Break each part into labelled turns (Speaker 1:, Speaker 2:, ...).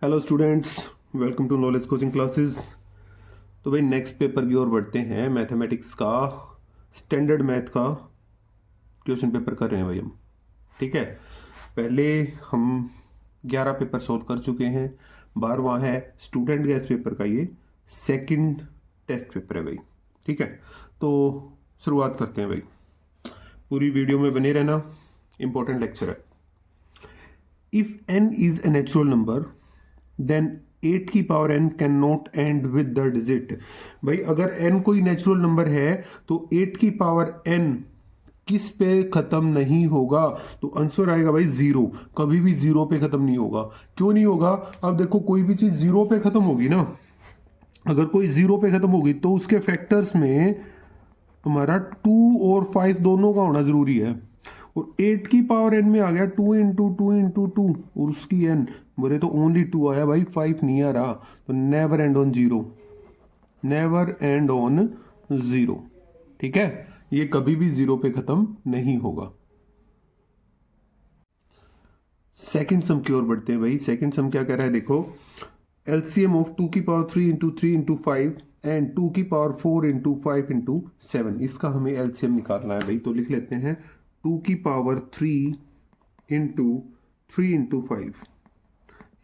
Speaker 1: Hello students, welcome to Knowledge Coaching Classes. तो भाई next paper की ओर बढ़ते हैं। मैथमेटिक्स का स्टैंडर्ड मैथ का क्वेश्चन पेपर कर रहे हैं भाई हम। ठीक है, पहले हम 11 पेपर सोल्व कर चुके हैं। 12वां है स्टूडेंट गैस पेपर का, ये सेकंड टेस्ट पेपर है भाई। ठीक है, तो शुरुआत करते हैं भाई। पूरी वीडियो में बने रहना, इंपॉर्टेंट लेक्चर है। If n is a natural number then 8 की power n can not end with the digit. भाई अगर n कोई नेचुरल नंबर है तो 8 की पावर n किस पे खत्म नहीं होगा? तो आंसर आएगा भाई जीरो। कभी भी जीरो पे खत्म नहीं होगा। क्यों नहीं होगा? अब देखो, कोई भी चीज जीरो पे खत्म होगी ना, अगर कोई जीरो पे खत्म होगी तो उसके फैक्टर्स में हमारा 2 और 5 दोनों का होना जरूरी है। और 8 की पावर n में आ गया 2 इंटू 2 और उसकी n, बोले तो ओनली 2 आया भाई, 5 नहीं आ रहा। तो never and on zero, never and on zero. ठीक है, ये कभी भी जीरो पे खत्म नहीं होगा। सेकंड सम की ओर बढ़ते हैं भाई। सेकंड सम क्या कह रहा है, देखो। एलसीएम ऑफ 2 की पावर 3 इंटू एंड 2 की पावर 4 इंटू 5 इंटू 7, इसका हमें एलसीएम निकालना है भाई। तो लिख लेते हैं 2 की पावर 3 इंटू 5।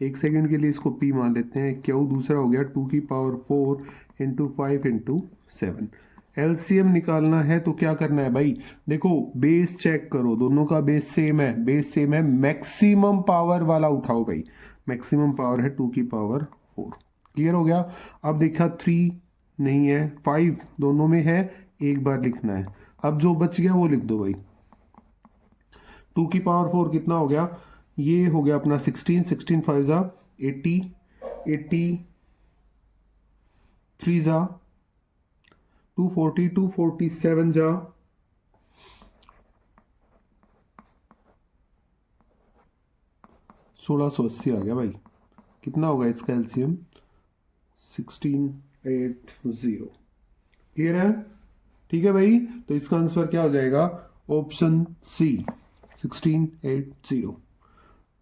Speaker 1: एक सेकंड के लिए इसको p मान लेते हैं। क्यों? दूसरा हो गया 2 की पावर 4 इंटू 5 इंटू 7। एलसीएम निकालना है तो क्या करना है भाई? देखो, बेस चेक करो, दोनों का बेस सेम है, बेस सेम है। मैक्सिमम पावर वाला उठाओ भाई। मैक्सिमम पावर है 2 की पावर 4। क्लियर हो गया? अब देखा 3 नहीं है, 5 दोनों में है, एक बार लिखना है। अब जो बच गया वो लिख दो भाई। 2 की पावर 4 कितना हो गया? ये हो गया अपना 16, 16 5 जा 80, 83 जा 240, 247 जा 1680 आ गया भाई। कितना होगा इसका एलसीएम? 1680। क्लियर है? ठीक है भाई, तो इसका आंसर क्या हो जाएगा? Option C, 1680।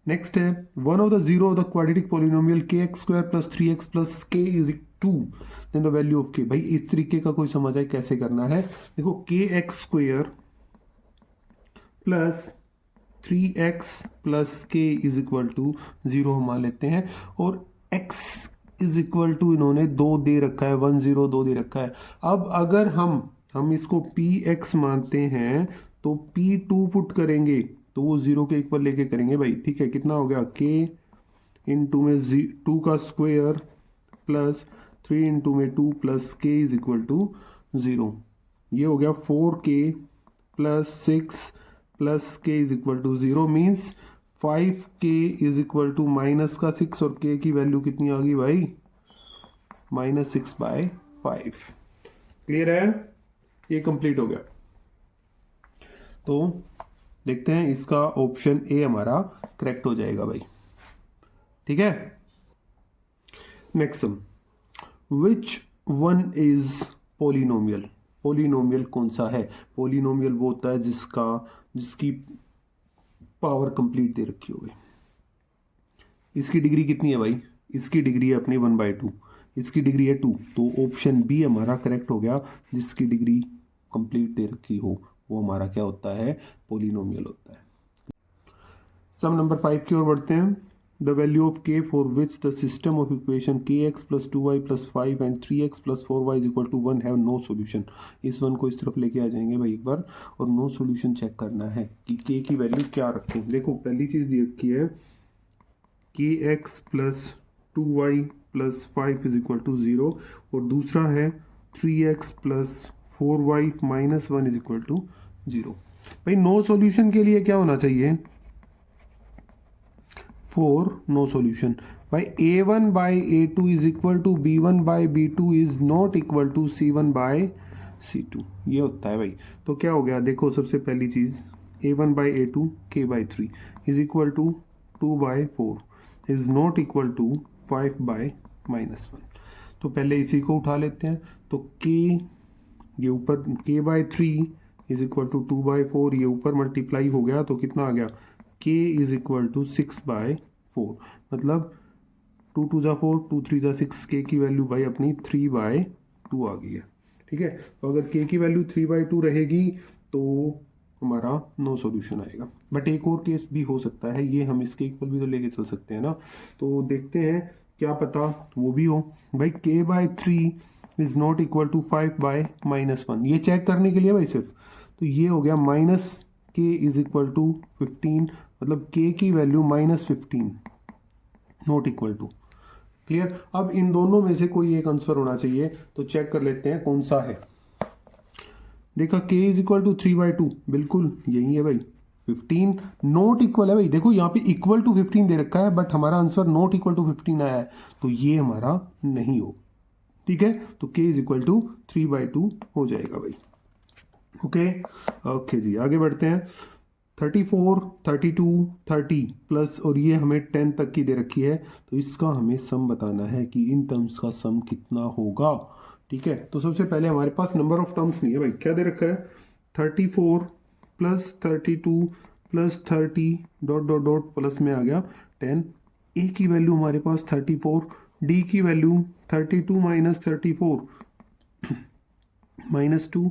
Speaker 1: नेक्स्ट है, one of the zero of the quadratic polynomial K x square plus 3x प्लस K is 2, then the value of K. भाई इस तरीके का कोई समझ आए कैसे करना है? देखो, के एक्स स्क्वायर प्लस 3x प्लस के इज इक्वल टू 0 हम मान लेते हैं, और x इज इक्वल टू इन्होंने 2 दे रखा है, 1 0 2 दे रखा है। अब अगर हम इसको px मानते हैं तो p2 पुट करेंगे तो वो 0 के इक्वल लेके करेंगे भाई। ठीक है, कितना हो गया? k इंटू में 2 का स्क्वायर प्लस 3 इंटू में 2 plus k is equal to 0। ये हो गया 4k plus 6 plus k is equal to 0, means 5k is equal to minus का 6, और k की वैल्यू कितनी आ गई भाई? -6/5। क्लियर है? ये कंप्लीट हो गया। तो देखते हैं, इसका ऑप्शन ए हमारा करेक्ट हो जाएगा भाई। ठीक है, next sum, which one is polynomial. Polynomial कौन सा है? पोलिनोमियल वो होता है जिसकी पावर कंप्लीट दे रखी हो। इसकी डिग्री कितनी है भाई? इसकी डिग्री है अपनी 1/2, इसकी डिग्री है 2। तो ऑप्शन बी हमारा करेक्ट हो गया, जिसकी डिग्री कंप्लीट दे रखी हो वो हमारा क्या होता है? पोलिनोमियल होता है। सम नंबर 5 की ओर बढ़ते हैं। The value of k for which the system of equation kx plus 2y plus 5 and 3x plus 4y is equal to 1 have no solution. इस वन को इस तरफ लेके आ जाएंगे भाई एक बार, और नो सोल्यूशन चेक करना है कि k की वैल्यू क्या रखें। देखो, पहली चीज दी रखी है kx plus 2y plus 5 is equal to 0, और दूसरा है 3x plus 4y minus 1 is equal to 0। भाई नो सॉल्यूशन के लिए क्या होना चाहिए? फॉर नो सॉल्यूशन भाई a1 by a2 is equal to b1 by b2 is not equal to c1 by c2, ये होता है भाई। तो क्या हो गया? देखो, सबसे पहली चीज a1 by a2 k by 3 is equal to 2 by 4 is not equal to 5 by -1। तो पहले इसी को उठा लेते हैं। तो k, ये ऊपर k by 3 is equal to 2 by 4, ये ऊपर मल्टीप्लाई हो गया तो कितना आ गया? k इज इक्वल टू 6/4, मतलब 2 × 4, 2 × 3 = 6, के की वैल्यू भाई अपनी 3/2 आ गई है। ठीक है, तो अगर के की वैल्यू 3/2 रहेगी तो हमारा नो सॉल्यूशन आएगा। बट एक और केस भी हो सकता है, ये हम इसके इक्वल भी तो लेके चल सकते हैं ना, तो देखते हैं, क्या पता वो भी हो। भाई k/3 is not equal to 5/-1, ये चेक करने के लिए भाई सिर्फ, तो ये हो गया -k इज इक्वल टू 15, मतलब k की value -15 not equal to. Clear. अब इन दोनों में से कोई एक आंसर होना चाहिए, तो चेक कर लेते हैं कौन सा है। देखा k इज इक्वल टू 3/2, बिल्कुल यही है भाई। 15 नॉट इक्वल है भाई, देखो यहाँ पे इक्वल टू 15 दे रखा है, बट हमारा आंसर नॉट इक्वल टू 15 आया है, तो ये हमारा नहीं हो। ठीक है, तो k इज इक्वल टू 3/2 हो जाएगा भाई। ओके जी, आगे बढ़ते हैं। 34, 32, 30 प्लस, और ये हमें 10 तक की दे रखी है, तो इसका हमें सम बताना है कि इन टर्म्स का सम कितना होगा। ठीक है, तो सबसे पहले हमारे पास नंबर ऑफ टर्म्स नहीं है भाई, क्या दे रखा है 34 plus 32 plus 30 dot dot dot plus में आ गया 10। ए की वैल्यू हमारे पास 34, डी की वैल्यू 32 - 34 -2,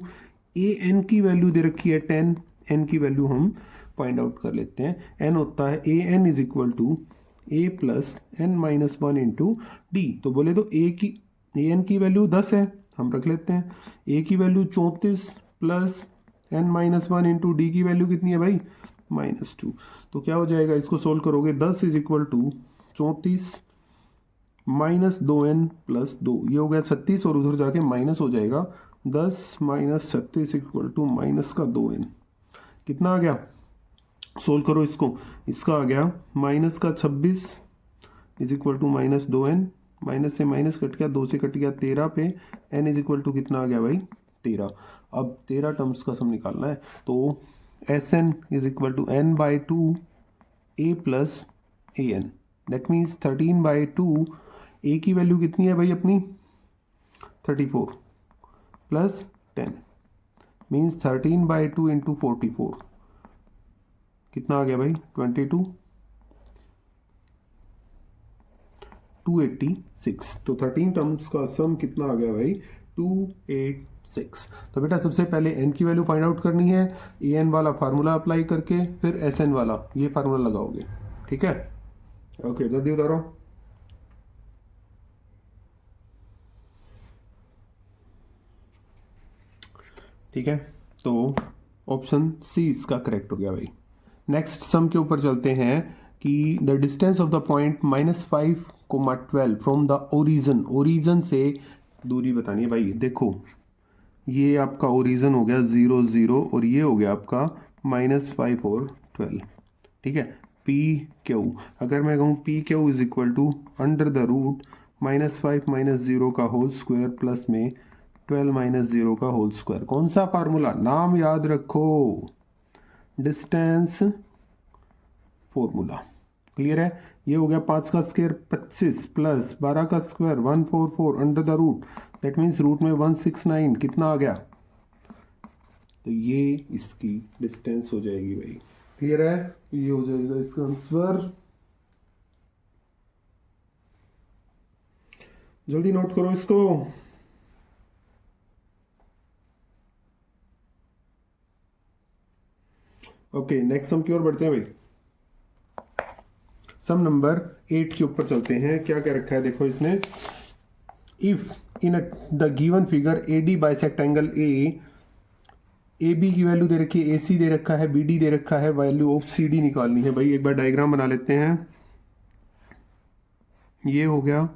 Speaker 1: ए एन की वैल्यू दे रखी है 10, एन की वैल्यू हम फाइंड आउट कर लेते हैं। एन होता है A N is equal to A plus N -1 into D, तो बोले तो ए एन की वैल्यू 10 है, हम रख लेते हैं। ए की value 34 plus N -1 into D की वैल्यू कितनी है भाई -2, तो क्या हो जाएगा, इसको सोल्व करोगे 10 is equal to 34 -2n plus 2, ये हो गया 36, और उधर जाके माइनस हो जाएगा 10 - 36 इक्वल टू -2n, कितना आ गया, सोल्व करो इसको, इसका आ गया -26 is equal to -2n, minus से माइनस कट गया, 2 से कट गया 13 पे, n इज इक्वल टू कितना आ गया भाई 13। अब 13 टर्म्स का सम निकालना है, तो Sn is equal to n/2 a plus an, that means 13/2, a की वैल्यू कितनी है भाई अपनी 34 प्लस 10 मीन्स 13/2 इंटू 44, कितना आ गया भाई 22, 286। तो 13 टर्म्स का सम कितना आ गया भाई 286। तो बेटा सबसे पहले n की वैल्यू फाइंड आउट करनी है, an वाला फार्मूला अप्लाई करके, फिर Sn वाला ये फार्मूला लगाओगे। ठीक है, ओके जल्दी उतारो। ठीक है, तो ऑप्शन सी इसका करेक्ट हो गया भाई। नेक्स्ट सम के ऊपर चलते हैं कि the distance of the point -5,12 from the origin से दूरी बतानी है भाई। देखो ये आपका ओरिजन हो गया 0 0, और ये हो गया आपका -5 और 12। ठीक है, पी क्यू, अगर मैं कहूँ P Q is equal to under the root -5 - 0 का होल स्क्वायर प्लस में 12 - 0 का होल स्क्वायर। कौन सा फार्मूला, नाम याद रखो, डिस्टेंस फॉर्मूला। क्लियर है, ये हो गया 5 का स्क्वायर 25 प्लस 12 का square 144 under the root, that means root में 169, कितना आ गया, तो ये इसकी डिस्टेंस हो जाएगी भाई। क्लियर है, ये हो जाएगा इसका आंसर। जल्दी नोट करो इसको। ओके, नेक्स्ट सम की ओर बढ़ते हैं भाई। सम नंबर 8 के ऊपर चलते हैं। क्या क्या रखा है देखो इसने, if in the given figure A D bisect angle A B की वैल्यू दे रखी है, ए सी दे रखा है, बी डी दे रखा है, वैल्यू ऑफ सी डी निकालनी है भाई। एक बार डायग्राम बना लेते हैं। ये हो गया,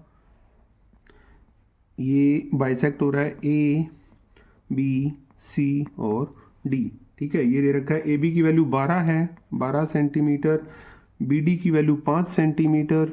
Speaker 1: ये बाइसेक्ट हो रहा है ए बी सी और डी। ठीक है, ये दे रखा है ए बी की वैल्यू 12 है, 12 सेंटीमीटर, बी डी की वैल्यू 5 सेंटीमीटर,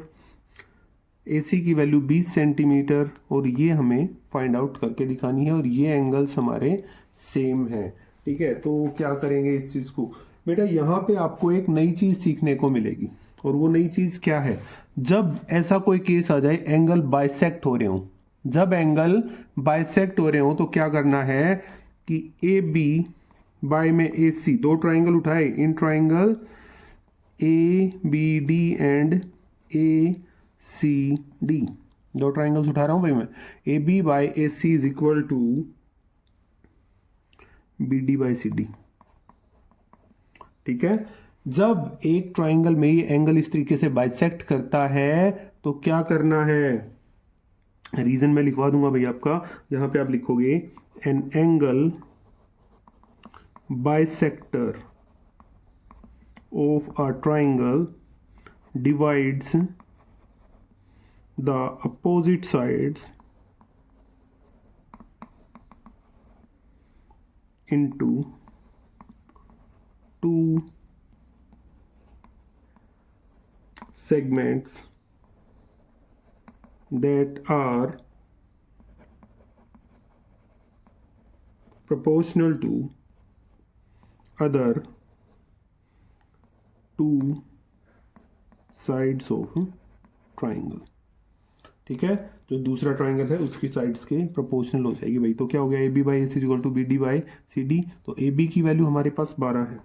Speaker 1: ए सी की वैल्यू 20 सेंटीमीटर, और ये हमें फाइंड आउट करके दिखानी है, और ये एंगल्स हमारे सेम हैं। ठीक है, तो क्या करेंगे इस चीज़ को, बेटा यहाँ पे आपको एक नई चीज़ सीखने को मिलेगी, और वो नई चीज़ क्या है, जब ऐसा कोई केस आ जाए एंगल बाइसेक्ट हो रहे हो, जब एंगल बाइसेक्ट हो रहे हो तो क्या करना है कि ए बी बाय में ए सी, दो ट्राइंगल उठाए, in triangle A B D and A C D, दो ट्राइंगल्स उठा रहा हूं भाई मैं, A B by A C is equal to B D by C D. ठीक है, जब एक ट्राइंगल में ये एंगल इस तरीके से बाइसेक्ट करता है तो क्या करना है, रीजन मैं लिखवा दूंगा भाई आपका, यहां पे आप लिखोगे an angle bisector of a triangle divides the opposite sides into two segments that are proportional to other two sides of triangle. ठीक है, जो दूसरा ट्राइंगल है उसकी साइड्स के प्रोपोर्शनल हो जाएगी भाई। तो क्या हो गया, A B by A C equal to B D by C D. तो ए बी की वैल्यू हमारे पास 12 है,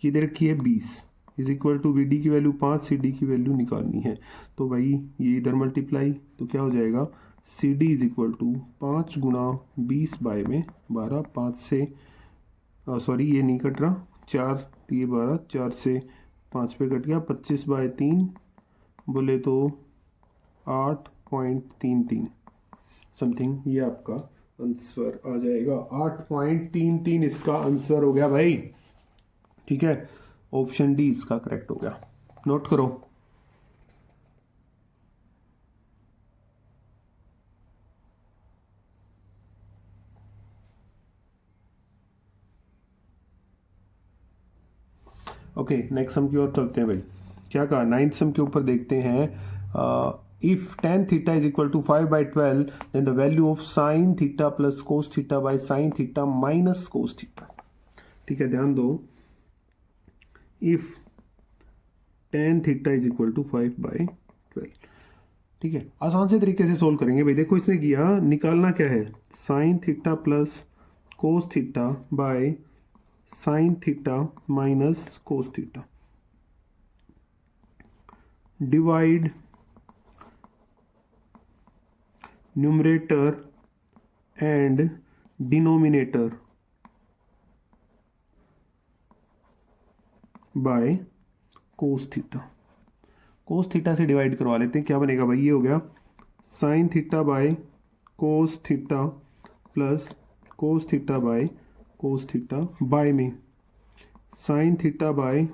Speaker 1: ये दे रखी है 20, is equal to B D की वैल्यू 5, सी डी की वैल्यू निकालनी है। तो भाई ये इधर मल्टीप्लाई, तो क्या हो जाएगा, C D is equal to 5 गुणा 20 बाय में 12, 5 से सॉरी ये नहीं कट रहा, 4 ये 12, 4 से 5 पे कट गया, 25 बाय 3 बोले तो 8.33 समथिंग, ये आपका आंसर आ जाएगा। 8.33 इसका आंसर हो गया भाई। ठीक है, ऑप्शन डी इसका करेक्ट हो गया, नोट करो। ओके, नेक्स्ट सम की ओर चलते हैं भाई। क्या कहा, 9th सम के ऊपर देखते हैं। If tan theta is equal to 5/12 then the value of sin theta plus cos theta by sin theta minus cos theta. ठीक है, ध्यान दो, if tan theta is equal to 5/12। ठीक है, आसान से तरीके से सोल्व करेंगे भाई। देखो इसने किया, निकालना क्या है, sin theta plus cos theta by sine theta minus cos theta, divide numerator and denominator by cos theta. Cos theta से डिवाइड करवा लेते हैं, क्या बनेगा भाई, ये हो गया sine theta by cos theta plus cos theta by cos theta by में sine theta by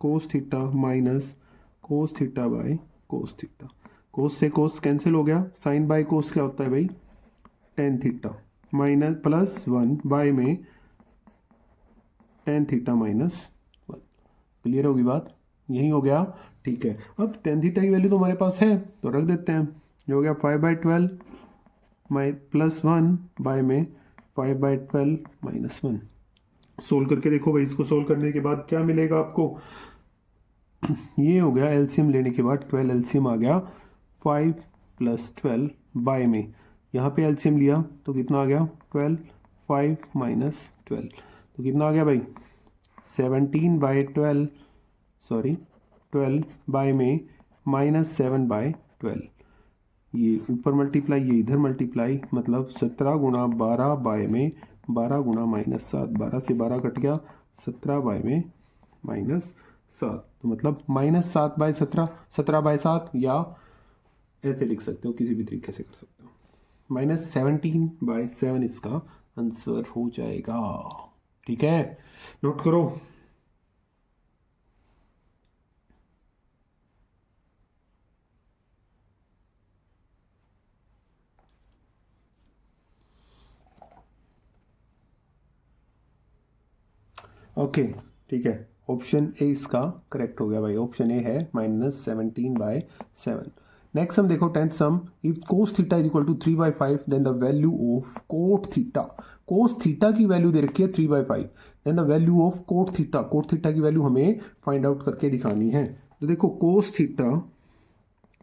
Speaker 1: cos theta minus cos theta by cos theta. Cos से कोस कैंसिल हो गया, साइन बाय कोस क्या होता है भाई, tan theta minus plus 1 by में tan theta minus 1। Clear होगी बात, यही हो गया। ठीक है, अब टेन थीटा की वैल्यू तो हमारे पास है तो रख देते हैं, ये हो गया 5/12 माइ प्लस 1 बाय में 5/12 माइनस 1। सोल्व करके देखो भाई, इसको सोल्व करने के बाद क्या मिलेगा आपको, ये हो गया एलसीएम लेने के बाद 12 एलसीएम आ गया, 5 + 12 बाय में, यहाँ पे एलसीएम लिया तो कितना आ गया 12, 5 माइनस 12 तो कितना आ गया भाई 17/12, सॉरी 12 बाय में माइनस 7/12, ये ऊपर मल्टीप्लाई ये इधर मल्टीप्लाई, मतलब 17 गुणा 12 बाय में 12 गुणा -7, 12 से 12 कट गया, 17 बाय में -7, तो मतलब -7/17, 17/7, या ऐसे लिख सकते हो, किसी भी तरीके से कर सकते हो, -17/7 इसका आंसर हो जाएगा। ठीक है, नोट करो। ओके, ठीक है, ऑप्शन ए इसका करेक्ट हो गया भाई, ऑप्शन ए है -17/7। नेक्स्ट हम देखो 10th sum, if cos theta is equal to 3/5 then the value of cot theta. Cos theta की वैल्यू दे रखी है 3/5, then the value of cot theta, cot theta की वैल्यू हमें फाइंड आउट करके दिखानी है। तो देखो cos theta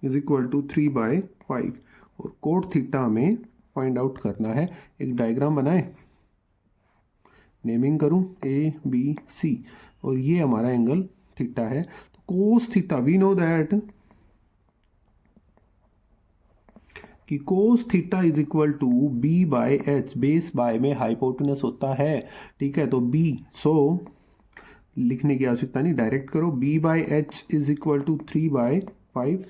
Speaker 1: is equal to 3/5 और कोट थीटा हमें फाइंड आउट करना है। एक डायग्राम बनाए, नेमिंग करूं ABC, और ये हमारा एंगल थीटा है। तो cos theta we know that कि cos theta is equal to B by H, base by में हाइपोटेनस होता है, ठीक है। तो बी, सो लिखने की आवश्यकता नहीं, डायरेक्ट करो, B by H is equal to 3/5,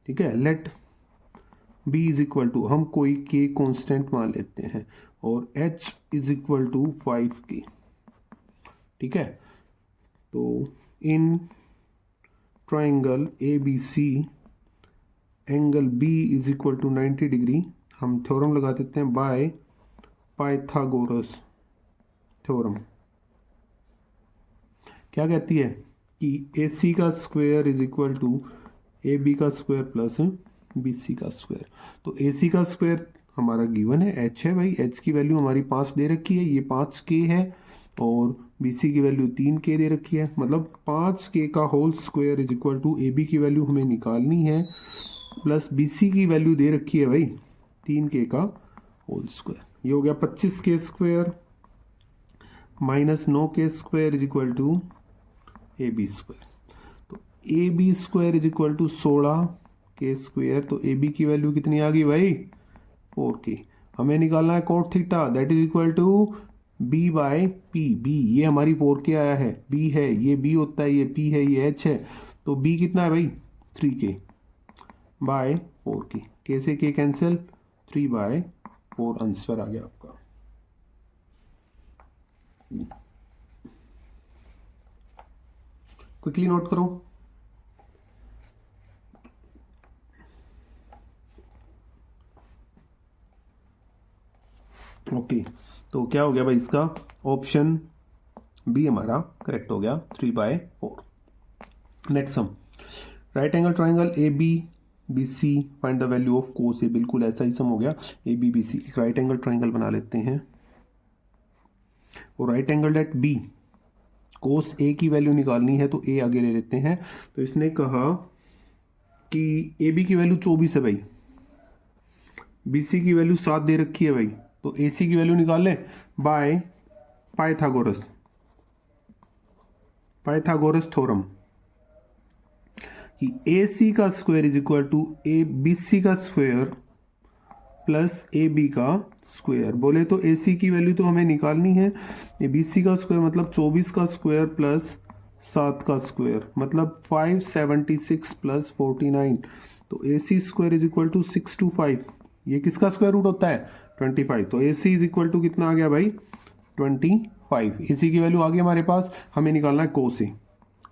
Speaker 1: ठीक है। Let B is equal to, हम कोई के कॉन्स्टेंट मान लेते हैं, और H is equal to 5K, ठीक है। तो इन triangle A B C angle B is equal to 90 degree, हम थ्योरम लगा देते हैं बाय पाइथागोरस थ्योरम। क्या कहती है कि ए सी का square is equal to A B का स्क्वायर प्लस बी सी का स्क्वायर। तो ए सी का स्क्वायर हमारा गिवन है, एच है भाई, एच की वैल्यू हमारी 5 दे रखी है, ये 5K है, और बी सी की वैल्यू 3K दे रखी है, मतलब 5K का whole square is equal to A B की वैल्यू हमें निकालनी है, प्लस बी सी की वैल्यू दे रखी है भाई 3K का होल स्क्वायर। ये हो गया 25K square minus 9K square is equal to A B square. तो A B square is equal to 16K square. तो ए बी की वैल्यू कितनी आ गई भाई 4K। हमें निकालना है cot theta, that is equal to B by P. B ये हमारी 4K आया है, बी है, ये बी होता है, ये पी है, ये एच है। तो बी कितना है भाई 3K बाय 4K, K से K कैंसिल, 3/4 आंसर आ गया आपका। क्विकली नोट करो। ओके, तो क्या हो गया भाई, इसका ऑप्शन बी हमारा करेक्ट हो गया, 3/4। Next sum, right angle triangle A B B C, find the value of cos A. बिल्कुल ऐसा ही सम हो गया, ए बी बी सी। एक राइट एंगल ट्राइंगल बना लेते हैं, और राइट एंगल एट बी, कोस ए की वैल्यू निकालनी है, तो ए आगे ले लेते हैं। तो इसने कहा कि ए बी की वैल्यू 24 है भाई, बी सी की वैल्यू 7 दे रखी है भाई, तो ए सी की वैल्यू निकाल लें बाय पाइथागोरस थ्योरम, कि ए सी का square is equal to A B C का स्क्वायर प्लस ए बी का स्क्वायर। बोले तो ए सी की वैल्यू तो हमें निकालनी है, ए बी सी का स्क्वायर मतलब 24 का स्क्वायर प्लस 7 का स्क्वायर, मतलब 576 प्लस 49। तो ए सी स्क्वायर इज इक्वल टू 625। ये किसका स्क्वायर रूट होता है 25। तो ए सी इज इक्वल टू कितना आ गया भाई 25। इसी की वैल्यू आ गई हमारे पास, हमें निकालना है कोस ए।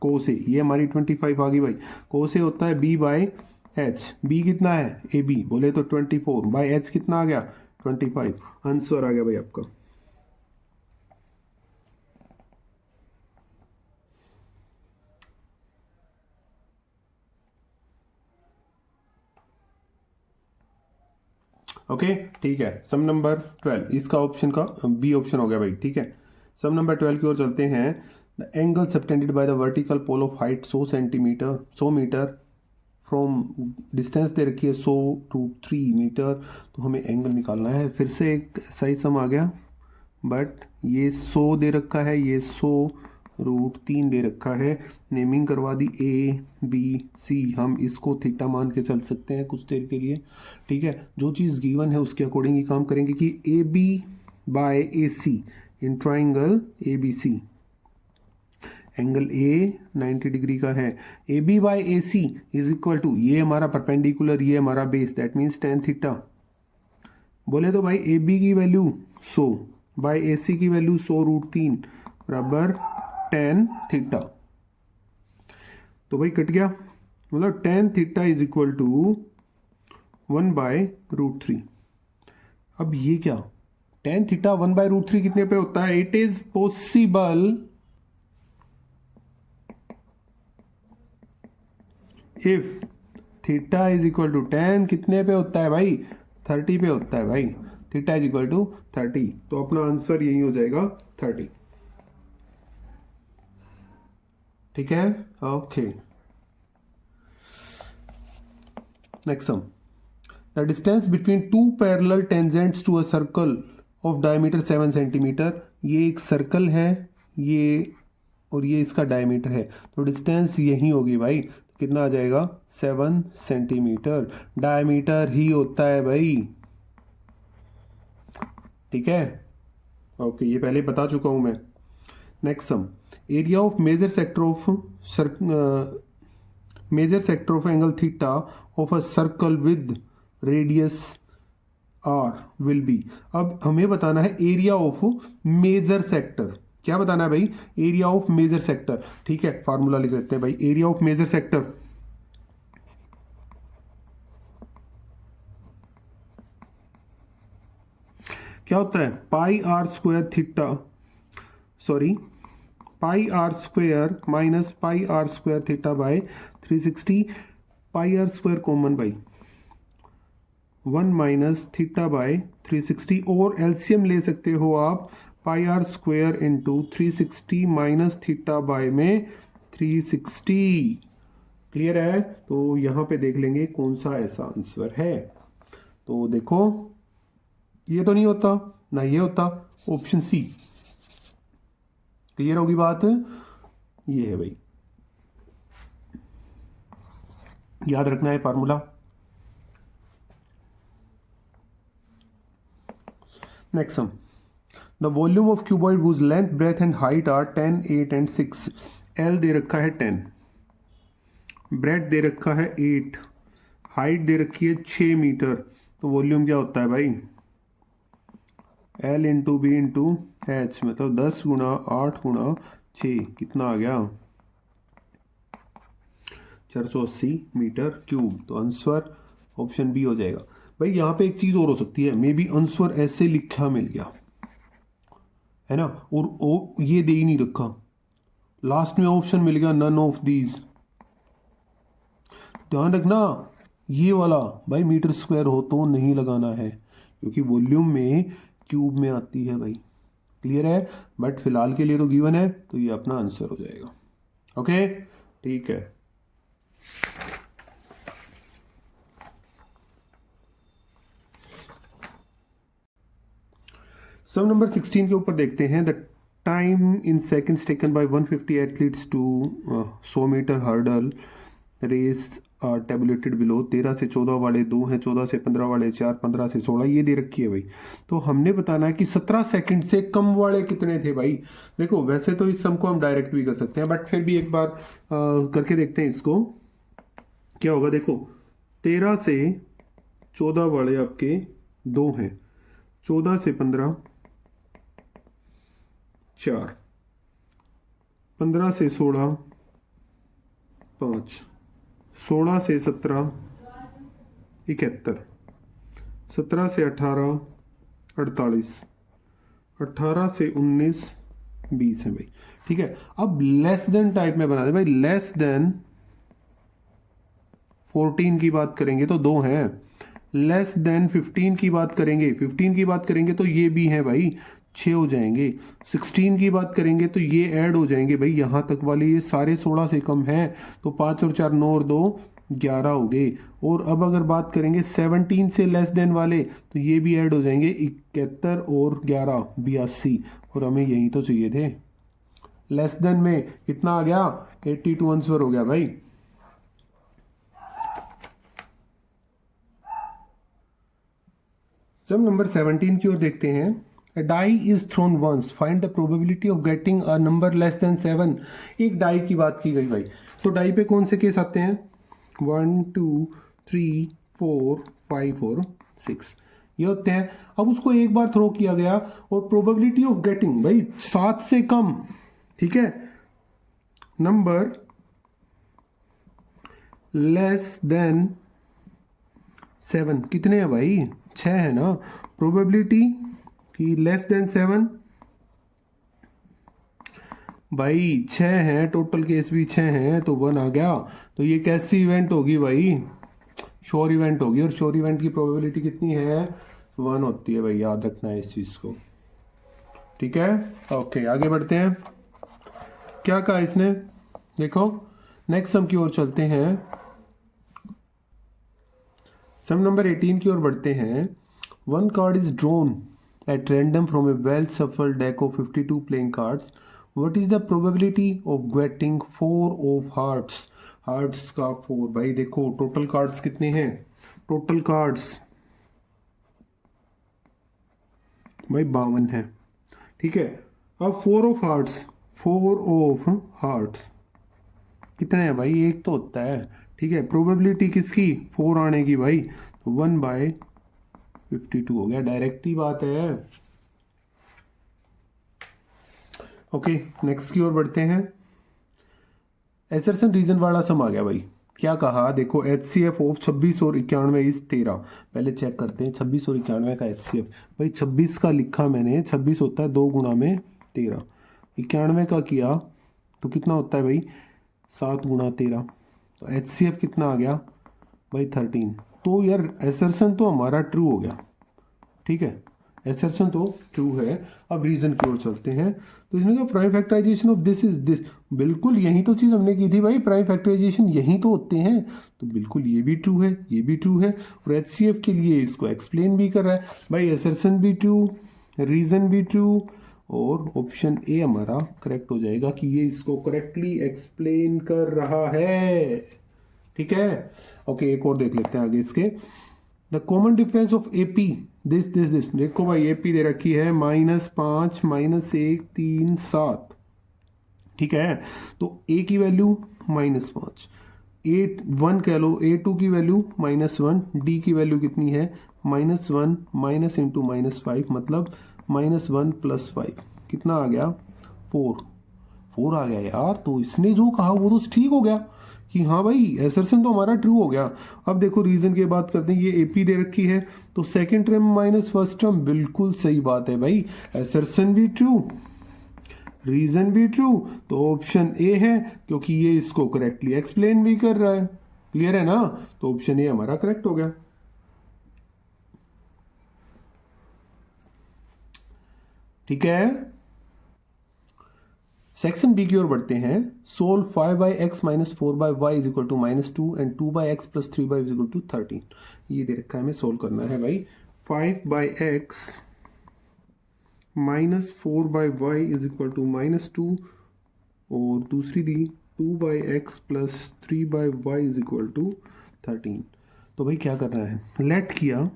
Speaker 1: कोस ए ये हमारी 25 आ गई भाई। कोस ए होता है बी बाय एच, बी कितना है ए बी, बोले तो 24 बाय एच कितना आ गया 25। आंसर आ गया भाई आपका। ओके ठीक है, सम नंबर 12, इसका ऑप्शन का बी ऑप्शन हो गया भाई, ठीक है। सम नंबर 12 की ओर चलते हैं। The angle subtended by the vertical pole of height 100 meter from distance दे रखी है 100 to 3 मीटर। तो हमें एंगल निकालना है। फिर से एक सही सम आ गया, बट ये 100 दे रखा है, ये 100√3 दे रखा है। नेमिंग करवा दी ए बी सी, हम इसको थीटा मान के चल सकते हैं कुछ देर के लिए, ठीक है। जो चीज़ गिवन है उसके अकॉर्डिंग ही काम करेंगे कि A B by A C in triangle A B C, angle A 90 degree का है। A B by A C is equal to, ये हमारा परपेंडिकुलर, ये हमारा base, that means tan theta. बोले तो भाई ए बी की वैल्यू 100 बाय ए सी की वैल्यू 100√3 बराबर tan थीटा। तो भाई कट गया, मतलब tan theta is equal to 1/√3। अब ये क्या, tan थीटा 1/√3 कितने पे होता है? It is possible if theta is equal to tan कितने पे होता है भाई 30 पे होता है भाई, थीटा इज इक्वल टू 30। तो अपना आंसर यही हो जाएगा 30, ठीक है। Okay next sum, the distance between two parallel tangents to a circle of diameter 7 centimetre. ये एक सर्कल है, ये और ये इसका डायमीटर है, तो डिस्टेंस यही होगी भाई। कितना आ जाएगा 7 सेंटीमीटर। डायमीटर ही होता है भाई, ठीक है। ओके, ये पहले बता चुका हूं मैं। Next sum, area of major sector of angle theta of a circle with radius R will be. अब हमें बताना है एरिया ऑफ मेजर सेक्टर। क्या बताना है भाई? Area of major sector. ठीक है, फार्मूला लिख लेते हैं भाई। एरिया ऑफ मेजर सेक्टर क्या होता है? Pi are square theta, sorry, pi are square minus pi are square theta by 360। Pi are square common भाई, 1 माइनस थीटा बाय 360, और एलसीएम ले सकते हो आप pi are square into 360 minus theta by में 360। क्लियर है? तो यहां पे देख लेंगे कौन सा ऐसा आंसर है। तो देखो, ये तो नहीं होता ना, ये होता, ऑप्शन सी। क्लियर होगी बात? ये है भाई, याद रखना है formula. Next sum, the volume of cuboid whose length breadth and height are 10, 8 and 6। L दे रखा है 10, ब्रेथ दे रखा है 8, हाइट दे रखी है 6 मीटर। तो वॉल्यूम क्या होता है भाई? L into B into H, मतलब 10 गुणा 8 गुणा 6, कितना आ गया? 480 मीटर क्यूब। तो आंसर ऑप्शन बी हो जाएगा भाई। यहाँ पे एक चीज और हो सकती है, मे बी आंसर ऐसे लिखा मिल गया है ना, और ओ ये दे ही नहीं रखा, लास्ट में ऑप्शन मिल गया नन ऑफ दीज। ध्यान रखना, ये वाला भाई मीटर स्क्वायर हो तो नहीं लगाना है, क्योंकि वॉल्यूम में क्यूब में आती है भाई। क्लियर है? बट फिलहाल के लिए तो गिवन है, तो ये अपना आंसर हो जाएगा। ओके, ठीक है। सम नंबर 16 के ऊपर देखते हैं। The time in seconds taken by 150 athletes to 100 metre hurdle race tabulated below. 13 से 14 वाले 2 हैं, 14 से 15 वाले 4, 15 से 16, ये दे रखी है भाई। तो हमने बताना है कि 17 सेकंड से कम वाले कितने थे भाई। देखो, वैसे तो इस सम को हम डायरेक्ट भी कर सकते हैं, बट फिर भी एक बार करके देखते हैं इसको क्या होगा। देखो, 13 से 14 वाले आपके 2 हैं, 14 से 15 4, 15 से 16 5, 16 से 17 71, 17 से 18 48, 18 से 19 20 है भाई। ठीक है, अब लेस देन टाइप में बना दे भाई। लेस देन 14 की बात करेंगे तो 2 हैं, लेस देन 15 की बात करेंगे, 15 की बात करेंगे तो ये भी है भाई, 6 हो जाएंगे। 16 की बात करेंगे तो ये ऐड हो जाएंगे भाई, यहां तक वाले ये सारे 16 से कम हैं, तो 5 और 4 9 और 2 11 हो गए। और अब अगर बात करेंगे 17 से लेस देन वाले, तो ये भी ऐड हो जाएंगे, 71 और 11 82, और हमें यही तो चाहिए थे। लेस देन में कितना आ गया? 82 आंसर हो गया भाई। सम नंबर 17 की ओर देखते हैं। A die is thrown once. Find the probability of getting a number less than 7. एक डाई की बात की गई भाई। तो डाई पे कौन से केस आते हैं? 1 2 3 4 5 और 6 ये होते हैं। अब उसको एक बार थ्रो किया गया और प्रोबेबिलिटी ऑफ गेटिंग भाई 7 से कम, ठीक है, नंबर लेस देन 7 कितने हैं भाई? 6 है ना। प्रोबेबिलिटी कि लेस देन 7 भाई 6 हैं, टोटल केस भी 6 हैं, तो 1 आ गया। तो ये कैसी इवेंट होगी भाई? श्योर इवेंट होगी, और श्योर इवेंट की प्रोबेबिलिटी कितनी है? 1 होती है भाई, याद रखना है इस चीज को। ठीक है, ओके, आगे बढ़ते हैं। क्या कहा इसने? देखो, नेक्स्ट सम की ओर चलते हैं। सम नंबर 18 की ओर बढ़ते हैं। One card is drawn at random from a well shuffled deck of 52 playing cards. What is the probability of getting 4 of hearts? Hearts का 4। भाई देखो टोटल कार्ड्स कितने हैं, टोटल कार्ड्स भाई 52 है। ठीक है, अब 4 ऑफ हार्ट्स, 4 ऑफ हार्ट्स कितने हैं भाई, एक तो होता है। ठीक है, प्रोबेबिलिटी किसकी, 4 आने की भाई, तो 1/52 हो गया, डायरेक्ट ही बात है। ओके, नेक्स्ट की ओर बढ़ते हैं। एसरसन रीजन वाला सम आ गया भाई। क्या कहा, देखो एच सी एफ ऑफ 26 और 91 इज 13। पहले चेक करते हैं 26 और 91 का एच सी एफ। भाई 26 का लिखा मैंने, 26 होता है 2 गुणा में 13। 91 का किया तो कितना होता है भाई, 7 गुणा 13। तो एच सी एफ कितना आ गया भाई 13। तो यार एसरसन तो हमारा ट्रू हो गया। ठीक है, एसरसन तो ट्रू है। अब रीजन की ओर चलते हैं। तो इसने कहा prime factorisation of this is this. बिल्कुल यही तो चीज हमने की थी भाई, प्राइम फैक्टराइजेशन यही तो होते हैं। तो बिल्कुल ये भी ट्रू है, ये भी ट्रू है, और एचसीएफ के लिए इसको एक्सप्लेन भी कर रहा है भाई। एसरसन भी ट्रू, रीजन भी ट्रू, और ऑप्शन ए हमारा करेक्ट हो जाएगा कि ये इसको करेक्टली एक्सप्लेन कर रहा है। ठीक है, ओके एक और देख लेते हैं आगे इसके। The common difference of AP this. देखो भाई एपी दे रखी है -5 -1 3 7। ठीक है, तो ए की वैल्यू -5, A1 कह लो, A2 की वैल्यू -1, डी की वैल्यू कितनी है -1 माइनस इंटू -5 मतलब -1 + 5 कितना आ गया 4 आ गया यार। तो इसने जो कहा वो तो ठीक हो गया कि हाँ भाई एसरसन तो हमारा ट्रू हो गया। अब देखो रीजन की बात करते हैं, ये एपी दे रखी है तो second term minus first term, बिल्कुल सही बात है भाई। एसरसन भी ट्रू, रीजन भी ट्रू, तो ऑप्शन ए है, क्योंकि ये इसको करेक्टली एक्सप्लेन भी कर रहा है। क्लियर है ना, तो ऑप्शन ए हमारा करेक्ट हो गया। ठीक है, सेक्शन बी की ओर बढ़ते हैं। Solve 5/x - 4/y is equal to -2 and 2/x + 3y is equal to 13। ये दे रखा है, हमें सोल्व करना है भाई। 5/x - 4/y is equal to -2, और दूसरी दी 2/x + 3/y is equal to 13। तो भाई क्या करना है, लेट किया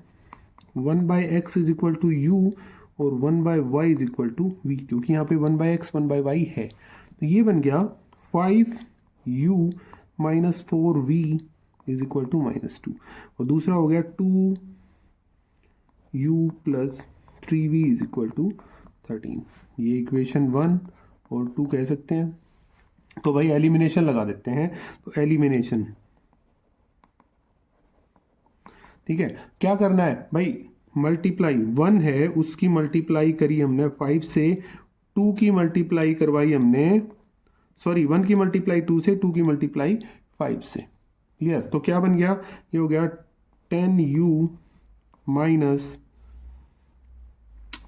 Speaker 1: 1/x is equal to u और 1/y is equal to v, क्योंकि यहाँ पे 1/x 1/y है। तो ये बन गया 5u - 4v is equal to -2, और दूसरा हो गया 2u + 3v is equal to 13। ये इक्वेशन 1 और 2 कह सकते हैं। तो भाई एलिमिनेशन लगा देते हैं, तो एलिमिनेशन। ठीक है, क्या करना है भाई, मल्टीप्लाई 1 है उसकी मल्टीप्लाई करी हमने 5 से, 2 की मल्टीप्लाई करवाई हमने, सॉरी 1 की मल्टीप्लाई 2 से, 2 की मल्टीप्लाई 5 से। क्लियर, तो क्या बन गया, ये हो गया 10u -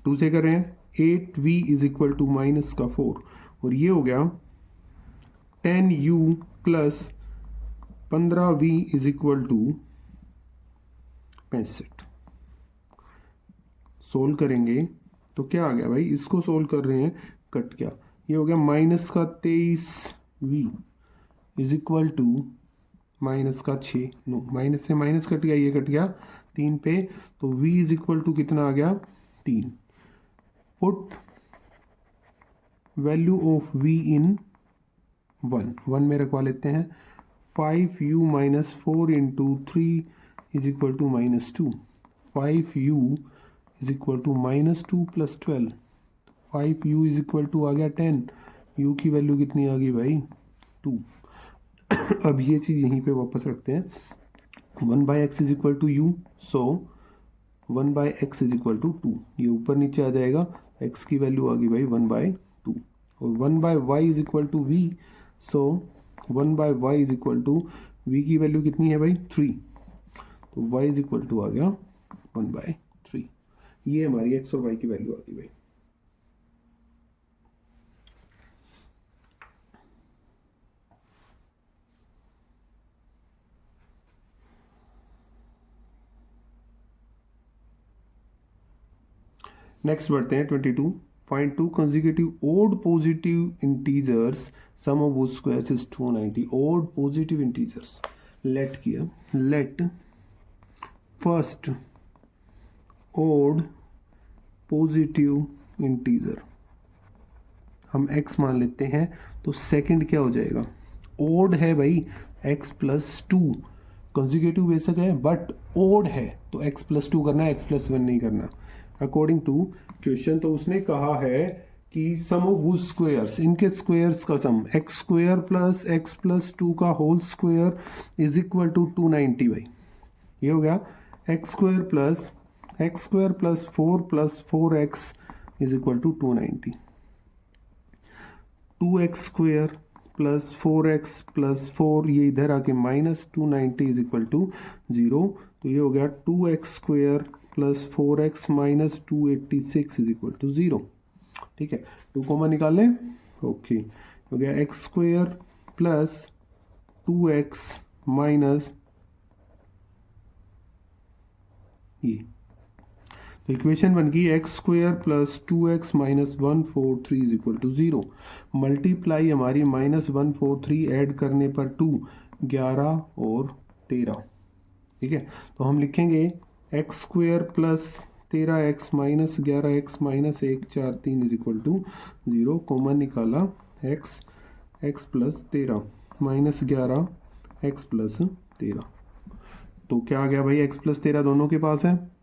Speaker 1: 2 से कर रहे हैं 8v इज इक्वल टू -4, और ये हो गया 10u + 15v is equal to 65। Solve करेंगे तो क्या आ गया भाई, इसको सोल्व कर रहे हैं, कट गया, ये हो गया -23v is equal to -6, no minus से माइनस कट गया, ये कट गया 3 पे, तो v इज इक्वल टू कितना आ गया 3। Put value of v in 1 में रखवा लेते हैं। 5u - 4 into 3 is equal to -2, 5u is equal to -2 + 12, 5u is equal to आ गया 10, u की वैल्यू कितनी आ गई भाई 2। अब ये चीज़ यहीं पे वापस रखते हैं, 1/x is equal to u, so 1/x is equal to 2, ये ऊपर नीचे आ जाएगा, x की वैल्यू आ गई भाई 1/2, और 1/y is equal to v, so 1/y is equal to v की वैल्यू कितनी है भाई 3, तो y इज इक्वल टू आ गया 1/3। ये हमारी x और y की वैल्यू आ गई भाई। नेक्स्ट बढ़ते हैं 22। Find two consecutive odd positive integers. Sum of whose squares is 290. Odd positive integers. Let किया. Let first odd positive integer हम x मान लेते हैं, तो सेकंड क्या हो जाएगा? ओड है भाई, x प्लस टू. कंजिक्यूटिव बेशक है बट ओड है, तो x प्लस टू करना है, x प्लस वन नहीं करना. अकॉर्डिंग टू क्वेश्चन तो उसने कहा है कि सम ऑफ वुड स्क्वेयर्स, इनके स्क्वेयर्स का sum X square plus x plus two का whole square is equal to 290. भाई ये हो गया X square plus four X is equal to 290. 2x square plus 4x plus 4, ये इधर आके माइनस 290 इज इक्वल टू 0. तो ये हो गया 2x square plus 4x minus 286 is equal to 0. ठीक है, 2 कॉमन निकाल लें. ओके, हो गया x square plus 2x minus ये, तो इक्वेशन बन गई x square plus 2x minus 143 is equal to 0. Multiply हमारी माइनस 143 ऐड करने पर 2, 11 और 13. ठीक है, तो हम लिखेंगे x square plus 13x minus 11x minus 143 is equal to 0. Common निकाला x plus 13 minus 11 x plus 13. तो क्या आ गया भाई, x प्लस 13 दोनों के पास है.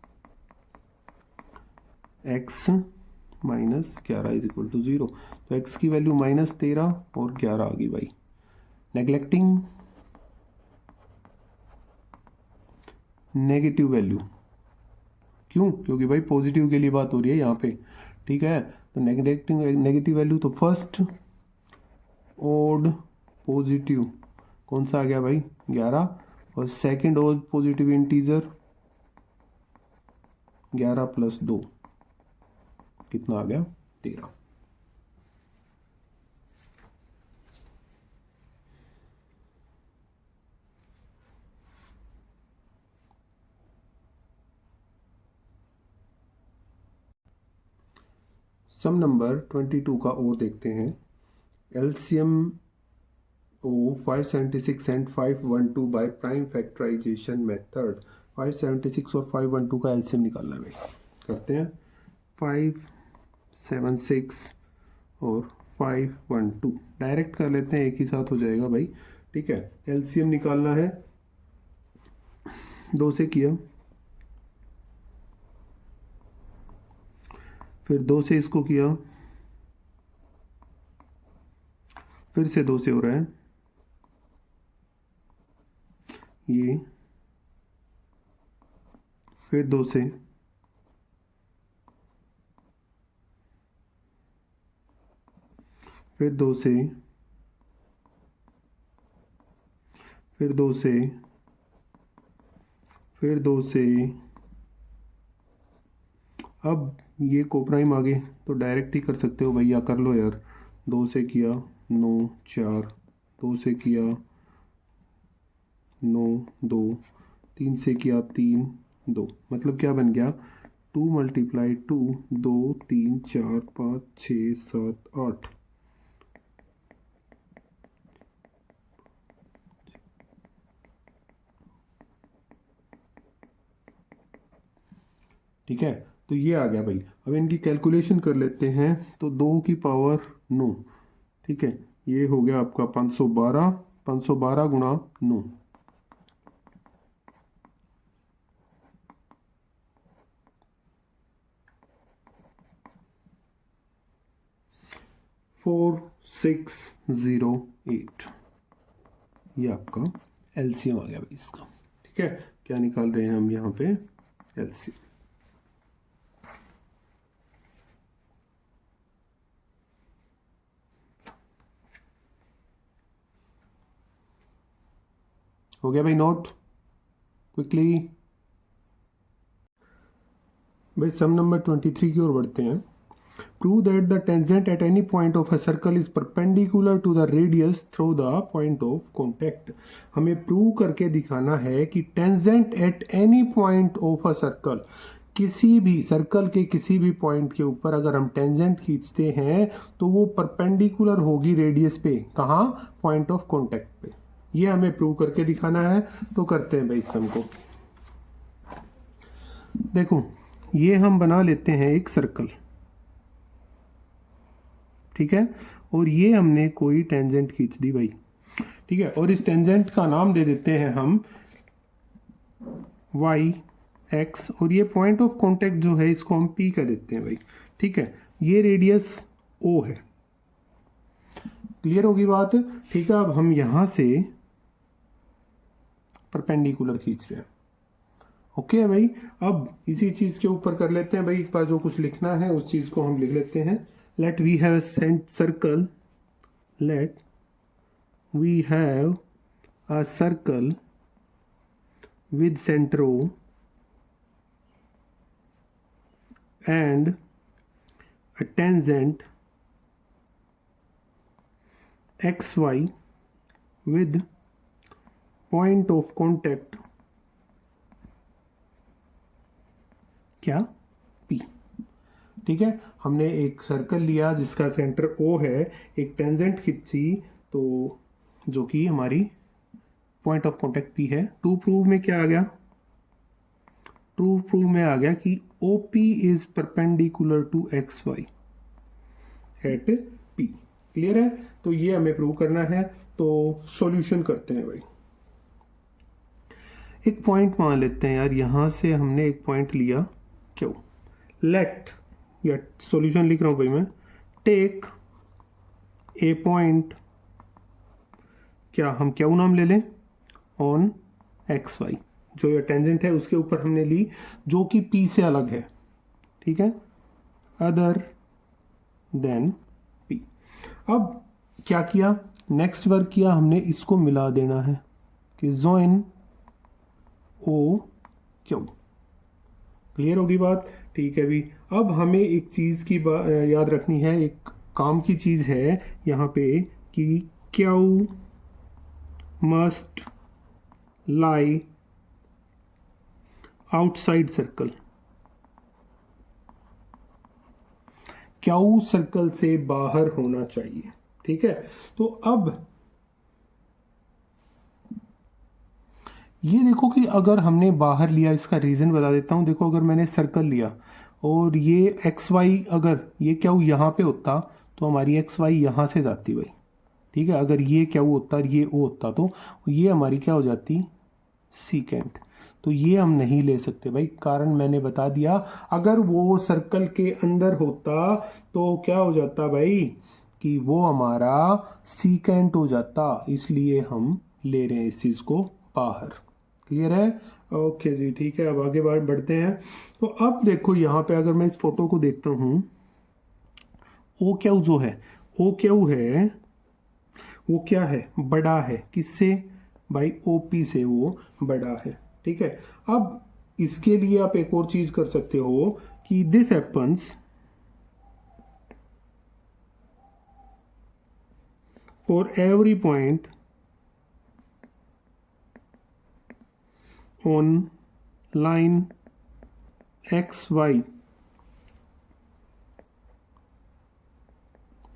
Speaker 1: x minus 11 is equal to 0. तो x की वैल्यू माइनस 13 और 11 आ गई भाई. नेग्लेक्टिंग नेगेटिव वैल्यू, क्यों? क्योंकि भाई पॉजिटिव के लिए बात हो रही है यहाँ पे. ठीक है, तो नेगेटिव वैल्यू, तो फर्स्ट ओड पॉजिटिव कौन सा आ गया भाई, 11. और second odd positive integer 11 plus 2 कितना आ गया, 13. सम नंबर 22 का और देखते हैं. LCM of 576 and 512 by prime factorization method. 576 और 512 का एलसीएम निकालना है. करते हैं 576 और 512 डायरेक्ट कर लेते हैं, एक ही साथ हो जाएगा भाई. ठीक है, एलसीएम निकालना है. 2 से किया, फिर 2 से इसको किया, फिर से 2 से हो रहा है ये, फिर 2 से, फिर 2 से, फिर 2 से, फिर 2 से. अब ये कोप्राइम आगे तो डायरेक्ट ही कर सकते हो भैया, कर लो यार. 2 से किया 9 4, 2 से किया 9 2, 3 से किया 3 2. मतलब क्या बन गया, 2 मल्टीप्लाई 2, 2 3 4 5 6 7 8. ठीक है, तो ये आ गया भाई. अब इनकी कैलकुलेशन कर लेते हैं. तो 2 की पावर 9. ठीक है, ये हो गया आपका 512 गुणा 9. 4608. ये आपका एलसीएम आ गया भाई इसका. ठीक है, क्या निकाल रहे हैं हम यहाँ पे, एलसीएम. हो गया भाई नोट क्विकली. भाई सम नंबर 23 की ओर बढ़ते हैं. Prove that the tangent at any point of a circle is perpendicular to the radius through the point of contact. हमें प्रूव करके दिखाना है कि tangent at any point of a circle, किसी भी सर्कल के किसी भी पॉइंट के ऊपर अगर हम टेंजेंट खींचते हैं तो वो परपेंडिकुलर होगी रेडियस पे, कहाँ, पॉइंट ऑफ कांटेक्ट पे। ये हमें प्रूव करके दिखाना है, तो करते हैं भाई इस सम को। देखो ये हम बना लेते हैं एक सर्कल, ठीक है, और ये हमने कोई टेंजेंट खींच दी भाई, ठीक है, और इस टेंजेंट का नाम दे देते हैं हम y x, और ये पॉइंट ऑफ कांटेक्ट जो है इसको हम p कह देते हैं भाई, ठीक है। ये रेडियस o है, क्लियर होगी बात, ठीक है। अब हम यहां से परपेंडिकुलर खींच रहे हैं, ओके है भाई। अब इसी चीज के ऊपर कर लेते हैं भाई, एक बार जो कुछ लिखना है उस चीज को हम लिख लेते हैं। Let we have circle, let we have a circle with center O and a tangent xy with point of contact क्या, P, ठीक है। हमने एक सर्कल लिया जिसका सेंटर O है, एक टेंजेंट खींची तो जो कि हमारी पॉइंट ऑफ कांटेक्ट P है। टू प्रूव में क्या आ गया, ट्रू प्रूव में आ गया कि OP is perpendicular to XY at P, clear है। तो ये हमें प्रूव करना है, तो सॉल्यूशन करते हैं भाई। एक पॉइंट मान लेते हैं यार, यहां से हमने एक पॉइंट लिया क्यों, लेट, या सॉल्यूशन लिख रहा हूं भाई मैं, टेक ए पॉइंट, क्या हम क्यों नाम ले लें, ऑन XY, जो ये टेंजेंट है उसके ऊपर हमने ली, जो कि P से अलग है, ठीक है, अदर देन P। अब क्या किया, नेक्स्ट वर्क किया हमने, इसको मिला देना है कि जोइन O क्यों, क्लियर होगी बात, ठीक है भी। अब हमें एक चीज की याद रखनी है, एक काम की चीज है यहाँ पे कि क्यू मस्ट लाई आउटसाइड सर्कल, क्यू सर्कल से बाहर होना चाहिए, ठीक है। तो अब ये देखो कि अगर हमने बाहर लिया, इसका रीजन बता देता हूं। देखो अगर मैंने सर्कल लिया और ये XY, अगर ये क्यू यहाँ पे होता तो हमारी XY यहाँ से जाती भाई, ठीक है। अगर ये क्यू होता और ये O होता तो ये हमारी क्या हो जाती, सीकेंट। तो ये हम नहीं ले सकते भाई, कारण मैंने बता दिया। अगर वो सर्कल के अंदर होता तो क्या हो जाता भाई, कि वो हमारा सीकेंट हो जाता, इसलिए हम ले रहे हैं इस चीज को बाहर, क्लियर है, ओके जी, ठीक है। अब आगे बढ़ते हैं। तो अब देखो यहाँ पे अगर मैं इस फोटो को देखता हूँ, ओ क्यू जो है, ओ क्यू है वो क्या है, बड़ा है, किससे भाई, OP से वो बड़ा है, ठीक है। अब इसके लिए आप एक और चीज कर सकते हो कि this happens for every point on line XY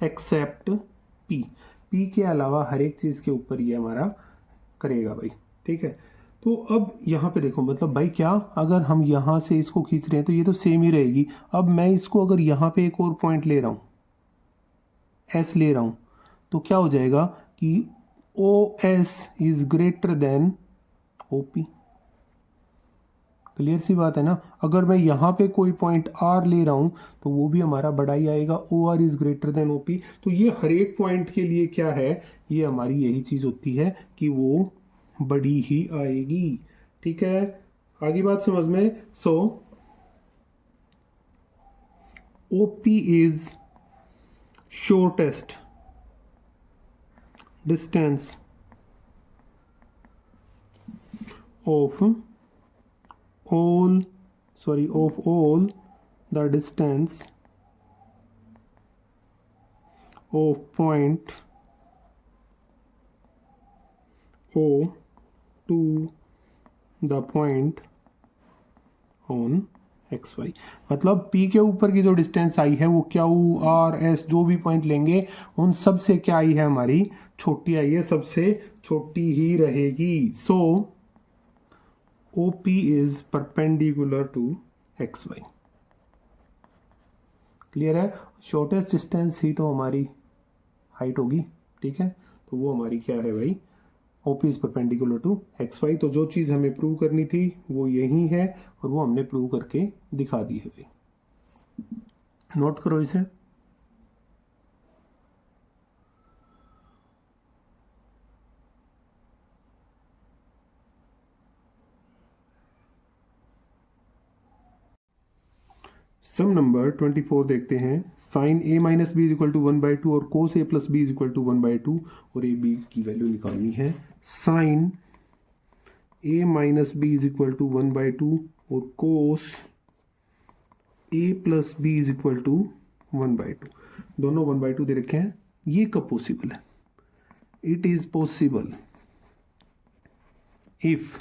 Speaker 1: except P, P के अलावा हर एक चीज के ऊपर ये हमारा करेगा भाई, ठीक है। तो अब यहाँ पे देखो, मतलब भाई क्या, अगर हम यहाँ से इसको खींच रहे हैं तो ये तो सेम ही रहेगी। अब मैं इसको अगर यहाँ पे एक और पॉइंट ले रहा हूँ, S ले रहा हूँ, तो क्या हो जाएगा कि OS is greater than OP, clear सी बात है ना। अगर मैं यहाँ पे कोई पॉइंट R ले रहा हूँ तो वो भी हमारा बड़ा ही आएगा, OR is greater than OP। तो ये हर एक पॉइंट के लिए क्या है, ये हमारी यही चीज होती है कि वो बड़ी ही आएगी, ठीक है। आगे बात समझ में। सो OP is shortest distance of all the distance of point O to the point on X Y, मतलब पी के ऊपर की जो डिस्टेंस आई है वो क्यू आर एस जो भी पॉइंट लेंगे उन सब से क्या आई है हमारी, छोटी आई है, सबसे छोटी ही रहेगी। So O P is perpendicular to X Y. Clear है? शॉर्टेस्ट डिस्टेंस ही तो हमारी हाइट होगी, ठीक है, तो वो हमारी क्या है भाई, OP is perpendicular to X Y. तो जो चीज़ हमें प्रूव करनी थी वो यही है और वो हमने प्रूव करके दिखा दी है भाई। नोट करो इसे। सम नंबर 24 देखते हैं। Sine A minus B is equal to 1/2 और cos A plus B is equal to 1/2 और ए बी की वैल्यू निकालनी है। Sine A minus B is equal to 1/2 और cos A plus B is equal to 1/2, दोनों 1/2 दे रखे हैं। ये कब पॉसिबल है? इट इज पॉसिबल इफ,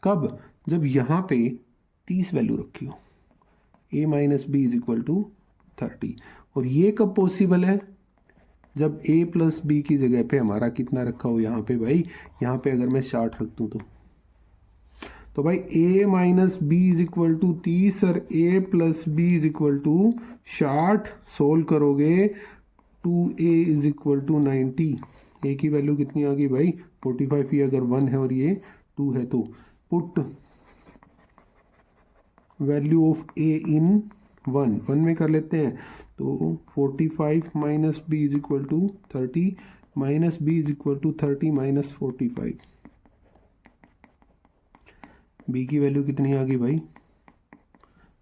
Speaker 1: कब? जब यहां पे 30 वैल्यू रखी हो, a minus B is equal to 30। और ये कब पॉसिबल है? जब a प्लस बी की जगह पे हमारा कितना रखा हो यहाँ पे भाई, यहाँ पे अगर मैं 60 रख दूँ तो भाई a minus B is equal to 30 और a plus B is equal to 60 solve करोगे 2a is equal to 90। a की वैल्यू कितनी आ गई भाई 45, ये अगर 1 है और ये 2 है तो put value of a in 1 में कर लेते हैं। तो 45 minus B is equal to 30 minus B is equal to 30 minus 45। B की वैल्यू कितनी आ गई भाई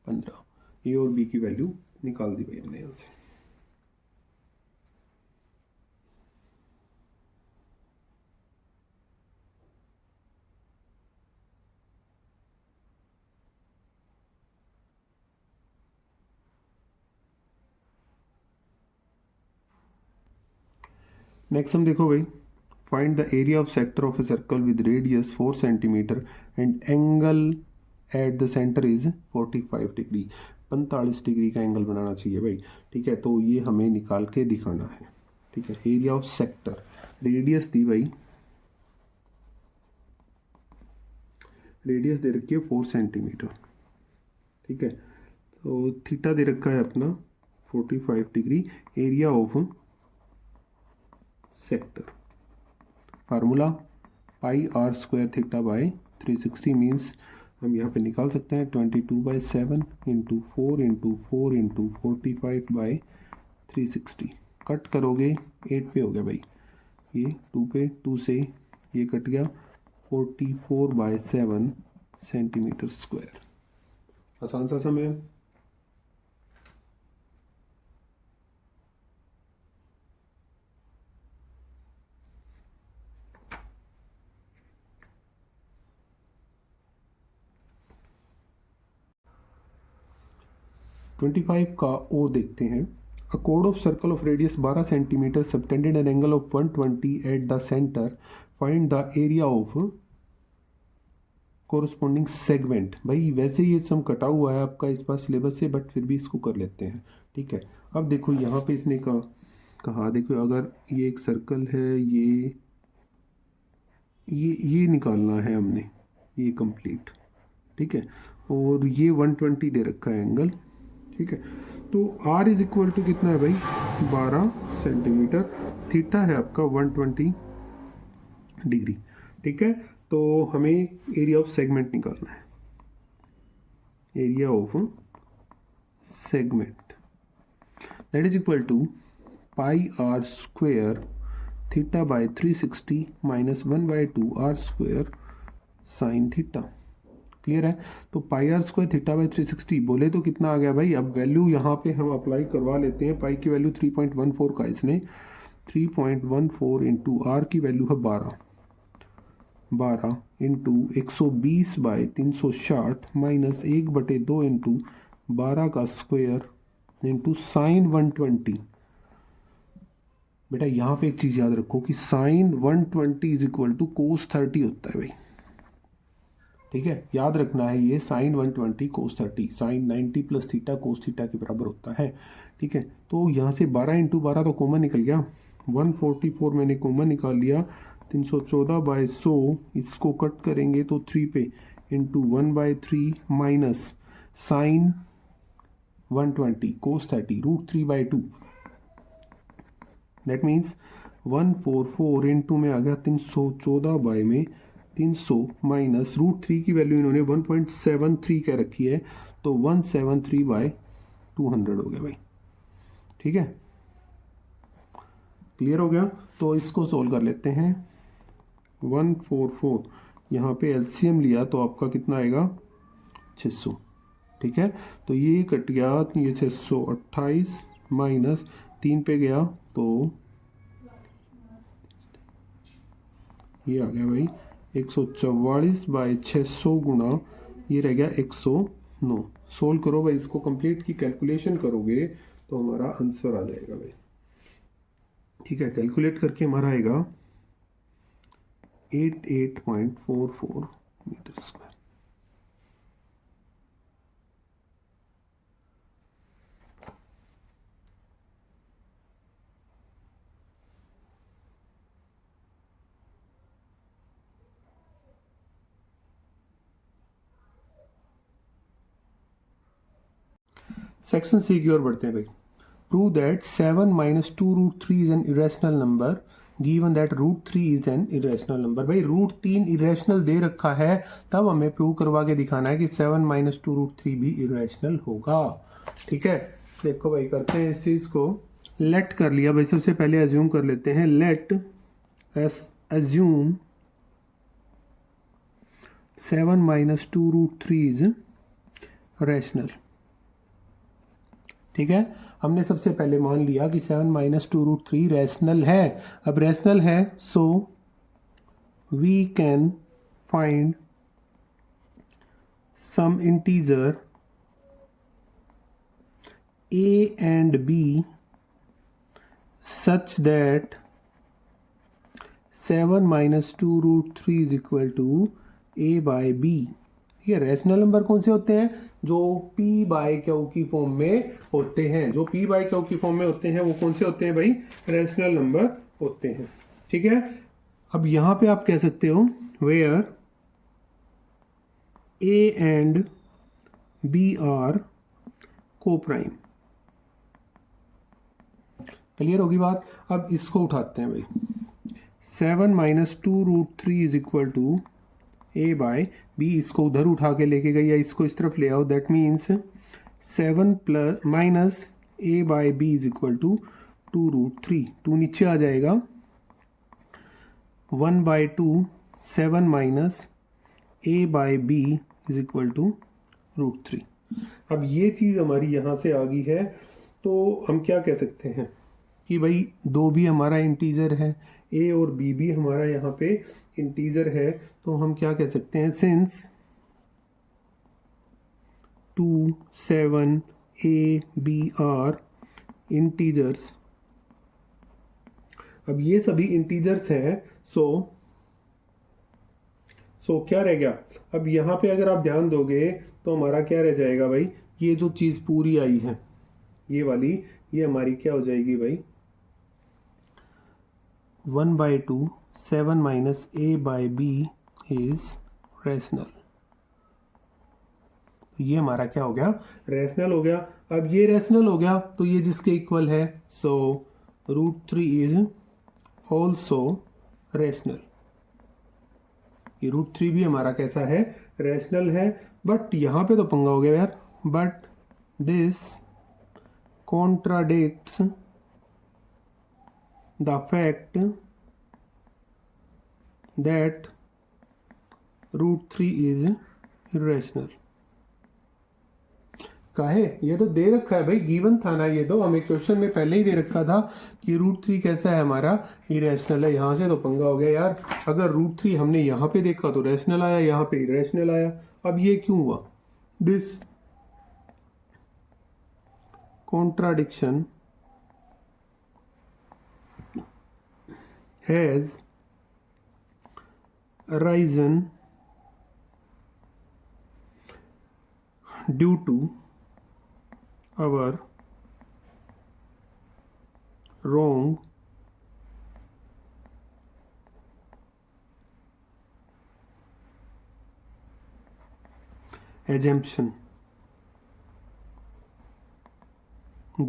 Speaker 1: 15। ए और बी की वैल्यू निकाल दी भाई हमने यहाँ से। नेक्स्ट हम देखो भाई, find the area of sector of a circle with radius 4 centimetre and angle at the centre is 45 degree. 45 degree का एंगल बनाना चाहिए भाई, ठीक है, तो ये हमें निकाल के दिखाना है, ठीक है। एरिया ऑफ सेक्टर, रेडियस दी भाई, रेडियस दे रखी है 4 सेंटीमीटर, ठीक है, तो थीटा दे रखा है अपना 45 degree. Area of sector, formula pi are square theta by 360 means हम यहाँ पे निकाल सकते हैं 22/7 into 4 into 4 into 45 by 360। Cut करोगे 8 पे हो गया भाई, ये 2 पे 2 से ये कट गया 44/7 सेंटीमीटर स्क्वायर। आसान सा समय है। ट्वेंटी फाइव का ओ देखते हैं। A code of circle of radius 12 centimetre subtended an angle of 120 at the centre, find the area of corresponding segment. भाई वैसे ये सम कटा हुआ है आपका इस बार सिलेबस से, बट फिर भी इसको कर लेते हैं, ठीक है। अब देखो यहाँ पे इसने कहा देखो अगर ये एक सर्कल है, ये निकालना है हमने, ये कंप्लीट, ठीक है, और ये 120 दे रखा है एंगल, ठीक है। तो r इज इक्वल टू कितना है भाई 12 सेंटीमीटर, थीटा है आपका 120 डिग्री, ठीक है। तो हमें एरिया ऑफ सेगमेंट निकालना है, area of segment that is equal to pi r square theta by 360 minus 1/2 r square sine theta. Clear है? तो pi are square theta by 360 बोले तो कितना आ गया भाई। अब वैल्यू यहाँ पे हम अप्लाई करवा लेते हैं। पाई की वैल्यू 3.14 का इसने 3.14 इंटू आर की वैल्यू है 12 इंटू 120/360 माइनस 1/2 इंटू 12 का स्क्वायर इंटू साइन 120। बेटा यहाँ पे एक चीज़ याद रखो कि साइन 120 इज इक्वल टू कोस 30 होता है भाई। ठीक है, याद रखना है ये sine 120 cos 30, sine 90 plus theta cos theta के बराबर होता है। ठीक है, तो यहाँ से 12 × 12 तो कॉमन निकल गया, 144 मैंने कॉमन निकाल लिया, 314/100 इसको कट करेंगे तो 3 पे into 1/3 minus sine 120 cos 30 √3/2, that means 144 into में आ गया 314 बाय में 300 माइनस √3 की वैल्यू इन्होंने 1.73 कह रखी है, तो 173/200 हो गया भाई। ठीक है, क्लियर हो गया। तो इसको सोल्व कर लेते हैं। 144 यहाँ पे एलसीएम लिया तो आपका कितना आएगा 600। ठीक है, तो ये कट गया, ये 628 माइनस 3 पे गया तो ये आ गया भाई 144/600 गुणा ये रह गया 109। सोल्व करो भाई, इसको कंप्लीट की कैलकुलेशन करोगे तो हमारा आंसर आ जाएगा भाई। ठीक है, कैलकुलेट करके हमारा आएगा 88.44 मीटर स्क्वायर। सेक्शन सी की ओर बढ़ते हैं भाई। Prove that 7 minus 2√3 is an irrational number given that √3 is an irrational number. भाई √3 इरेशनल दे रखा है, तब हमें प्रूव करवा के दिखाना है कि 7 माइनस 2√3 भी इरेशनल होगा। ठीक है, देखो भाई करते हैं इस चीज़ को। लेट कर लिया भाई, सबसे पहले एज्यूम कर लेते हैं। Late assume 7 minus 2√3 is rational. ठीक है, हमने सबसे पहले मान लिया कि 7 माइनस 2√3 रैशनल है। अब रैशनल है so we can find some integer a and b such that 7 minus 2√3 is equal to a by b। ये रैशनल नंबर कौन से होते हैं? जो p बाय क्यू की फॉर्म में होते हैं। जो p बाय क्यू की फॉर्म में होते हैं वो कौन से होते हैं भाई? रैशनल नंबर होते हैं। ठीक है, अब यहां पे आप कह सकते हो where a and b are coprime. Clear होगी बात। अब इसको उठाते हैं भाई। 7 minus 2√3 is equal to a by b. इसको उधर उठा के लेके गई या इसको इस तरफ ले आओ, that means 7 plus minus a by b is equal to 2√3। 2 नीचे आ जाएगा, 1/2 7 minus a by b is equal to √3। अब ये चीज़ हमारी यहाँ से आ गई है, तो हम क्या कह सकते हैं कि भाई दो भी हमारा इंटीजर है, ए और बी भी हमारा यहाँ पे इंटीजर है, तो हम क्या कह सकते हैं since 2 7 a b are integers. अब ये सभी इंटीजर्स हैं, सो क्या रह गया? अब यहाँ पे अगर आप ध्यान दोगे तो हमारा क्या रह जाएगा भाई? ये जो चीज़ पूरी आई है ये वाली, ये हमारी क्या हो जाएगी भाई? 1/2 7 minus a by b is rational. ये हमारा क्या हो गया? रैशनल हो गया। अब ये रैशनल हो गया तो ये जिसके इक्वल है, सो √3 इज ऑल्सो रैशनल। ये √3 भी हमारा कैसा है? रैशनल है। बट यहां पे तो पंगा हो गया यार, but this contradicts the fact that √3 is irrational. काहे? ये तो दे रखा है भाई, गिवन था ना, ये तो हमें क्वेश्चन में पहले ही दे रखा था कि √3 कैसा है हमारा? इरेशनल है। यहाँ से तो पंगा हो गया यार। अगर √3 हमने यहाँ पे देखा तो रैशनल आया, यहाँ पे इरेशनल आया। अब ये क्यों हुआ? This contradiction has arisen due to our wrong assumption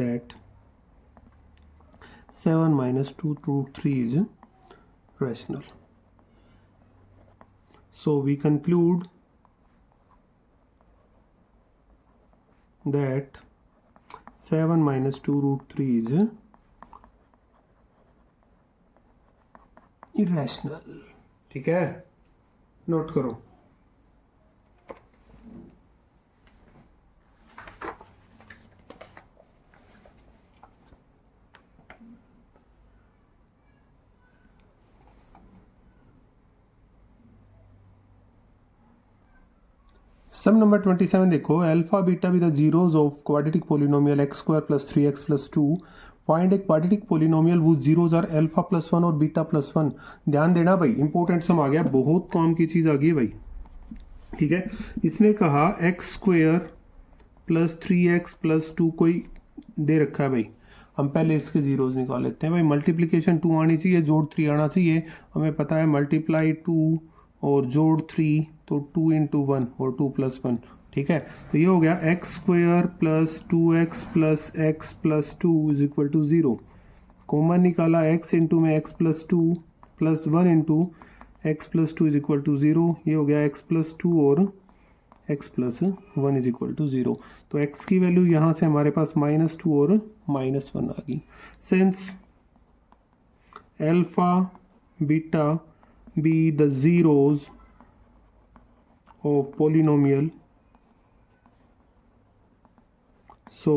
Speaker 1: that 7 minus 2 root 3 is rational. So we conclude that 7 minus 2 root 3 is irrational. ठीक है, नोट करो. सम नंबर 27 देखो, alpha beta with the zeros of quadratic polynomial x square plus 3x plus 2. Find a quadratic polynomial वो zeros are alpha plus 1 और beta plus 1. ध्यान देना भाई, important सम आ गया, बहुत काम की चीज़ आ गई है भाई. ठीक है, इसने कहा x square plus 3x plus 2 कोई दे रखा है भाई. हम पहले इसके जीरोज निकाल लेते हैं भाई. मल्टीप्लीकेशन 2 आनी चाहिए, जोड़ 3 आना चाहिए. हमें पता है मल्टीप्लाई 2 और जोड़ 3, तो 2 इंटू 1 और 2 प्लस 1. ठीक है, तो ये हो गया x square plus 2x plus x plus 2 is equal to 0. Common निकाला, x इंटू में x plus 2 plus 1 into x plus 2 is equal to 0. ये हो गया x प्लस 2 और x plus 1 is equal to 0. तो x की वैल्यू यहाँ से हमारे पास -2 और -1 आ गई. Since alpha beta be the zeros of polynomial, so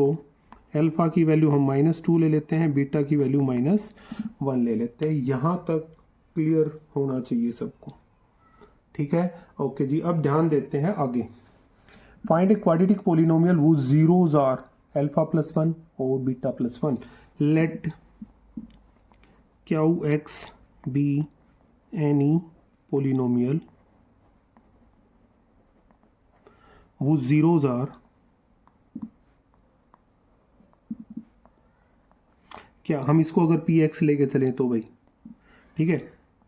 Speaker 1: alpha की वैल्यू हम -2 ले लेते हैं, बीटा की वैल्यू -1 ले लेते हैं. यहाँ तक क्लियर होना चाहिए सबको. ठीक है, ओके जी. अब ध्यान देते हैं आगे. फाइंड ए क्वाड्रेटिक पोलिनोमियल वो जीरोज आर अल्फा प्लस 1 और beta plus 1. Let q x be any polynomial whose zeros are क्या, हम इसको अगर पी एक्स लेके चले तो भाई, ठीक है,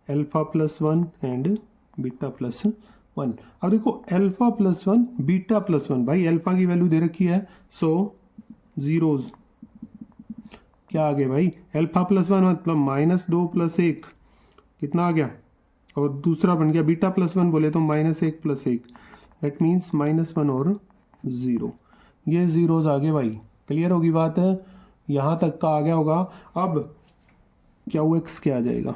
Speaker 1: alpha plus 1 and beta plus 1. अब देखो अल्फा प्लस 1 बीटा प्लस 1, भाई अल्फा की वैल्यू दे रखी है, सो जीरोज क्या आ गए भाई, अल्फा प्लस 1 मतलब -2 प्लस 1 कितना आ गया, और दूसरा बन गया बीटा प्लस 1 बोले तो -1 प्लस 1, दैट मीन्स -1 और 0. ये जीरोज आ गए भाई. क्लियर होगी बात है, यहाँ तक का आ गया होगा. अब क्यू एक्स क्या आ जाएगा,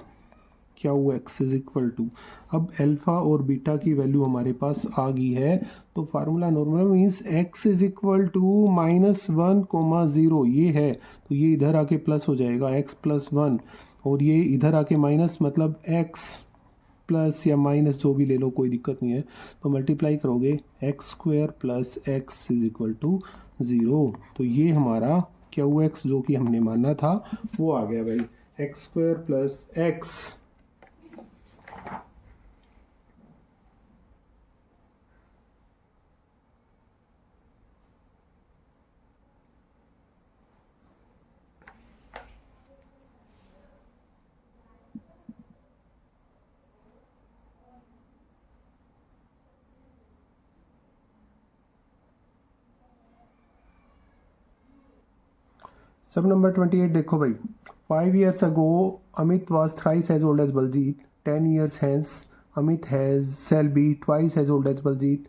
Speaker 1: q x is equal to, अब अल्फा और बीटा की वैल्यू हमारे पास आ गई है, तो formula normal means x is equal to -1,0. ये है, तो ये इधर आके प्लस हो जाएगा x प्लस 1, और ये इधर आके माइनस, मतलब x प्लस या माइनस जो भी ले लो, कोई दिक्कत नहीं है. तो मल्टीप्लाई करोगे x square plus x is equal to 0. तो ये हमारा क्यू एक्स जो कि हमने माना था वो आ गया भाई, एक्स स्क्वायर प्लस एक्स. सब नंबर 28 देखो भाई. 5 years ago Amit was thrice as old as Baljeet. 10 years hence Amit shall be twice as old as Baljeet.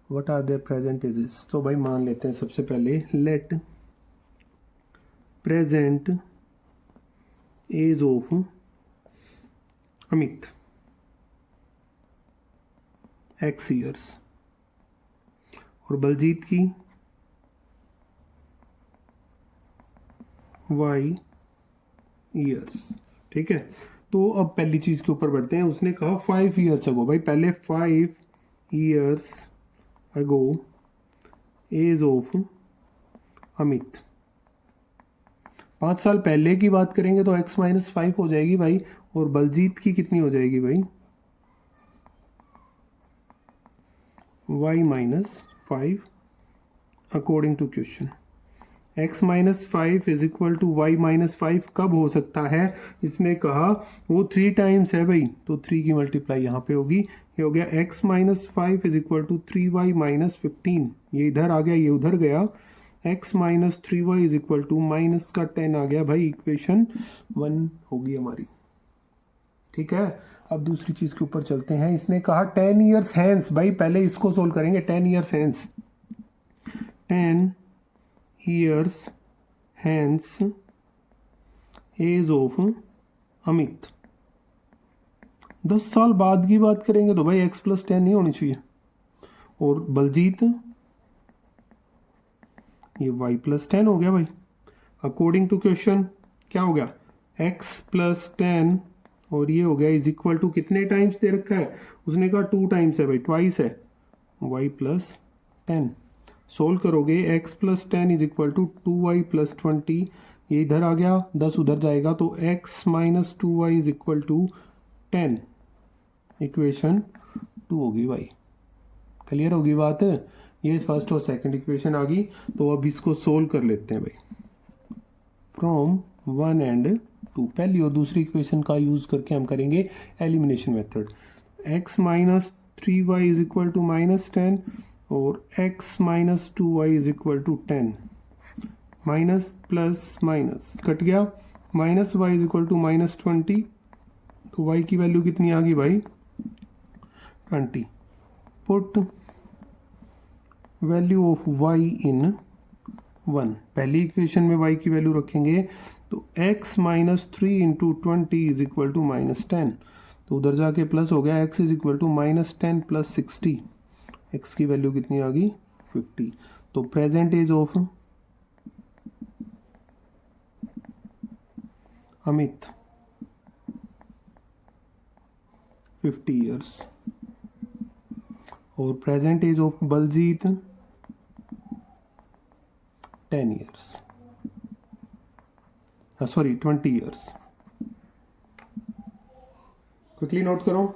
Speaker 1: What are their present ages? तो भाई मान लेते हैं सबसे पहले, let present age of Amit x years और बलजीत की y years. ठीक है, तो अब पहली चीज़ के ऊपर बढ़ते हैं. उसने कहा 5 years ago, भाई पहले 5 years ago age of Amit. 5 साल पहले की बात करेंगे तो x माइनस 5 हो जाएगी भाई, और बलजीत की कितनी हो जाएगी भाई, y minus 5 according to question x minus 5 is equal to y minus 5 कब हो सकता है? इसने कहा वो 3 टाइम्स है भाई, तो 3 की मल्टीप्लाई यहाँ पे होगी, ये हो गया x minus 5 is equal to 3y minus 15, ये इधर आ गया, ये उधर गया, x minus 3y is equal to minus का 10 आ गया भाई, इक्वेशन 1 होगी हमारी। ठीक है, अब दूसरी चीज के ऊपर चलते हैं। इसने कहा 10 ईयर्स हैंस, भाई पहले इसको सोल्व करेंगे। 10 years hence, 10 years hence age of Amit. 10 साल बाद की बात करेंगे तो भाई x प्लस 10 नहीं होनी चाहिए, और बलजीत ये y प्लस 10 हो गया भाई। अकॉर्डिंग टू क्वेश्चन क्या हो गया, x प्लस 10 और ये हो गया इज इक्वल टू कितने टाइम्स दे रखा है, उसने कहा 2 टाइम्स है भाई, ट्वाइस है, y प्लस 10। सोल्व करोगे x plus 10 is equal to 2y plus 20, ये इधर आ गया, 10 उधर जाएगा, तो x minus 2y is equal to 10, equation 2 होगी भाई। क्लियर होगी बात? ये फर्स्ट और सेकंड इक्वेशन आ गई। तो अब इसको सोल्व कर लेते हैं भाई फ्रॉम 1 एंड 2। पहली और दूसरी इक्वेशन का यूज करके हम करेंगे elimination method. x minus 3y is equal to minus 10 और x minus 2y is equal to 10, minus plus minus cut गया, minus y is equal to minus 20, तो y की वैल्यू कितनी आ गई भाई 20। पुट वैल्यू ऑफ y इन 1, पहली equation में y की वैल्यू रखेंगे तो x minus 3 into 20 is equal to minus 10, तो उधर जाके प्लस हो गया, x is equal to minus 10 plus 60, x की वैल्यू कितनी आ गई 50। तो present age of Amit 50 years और present age of Baljeet 10 years, sorry 20 years. Quickly note करो।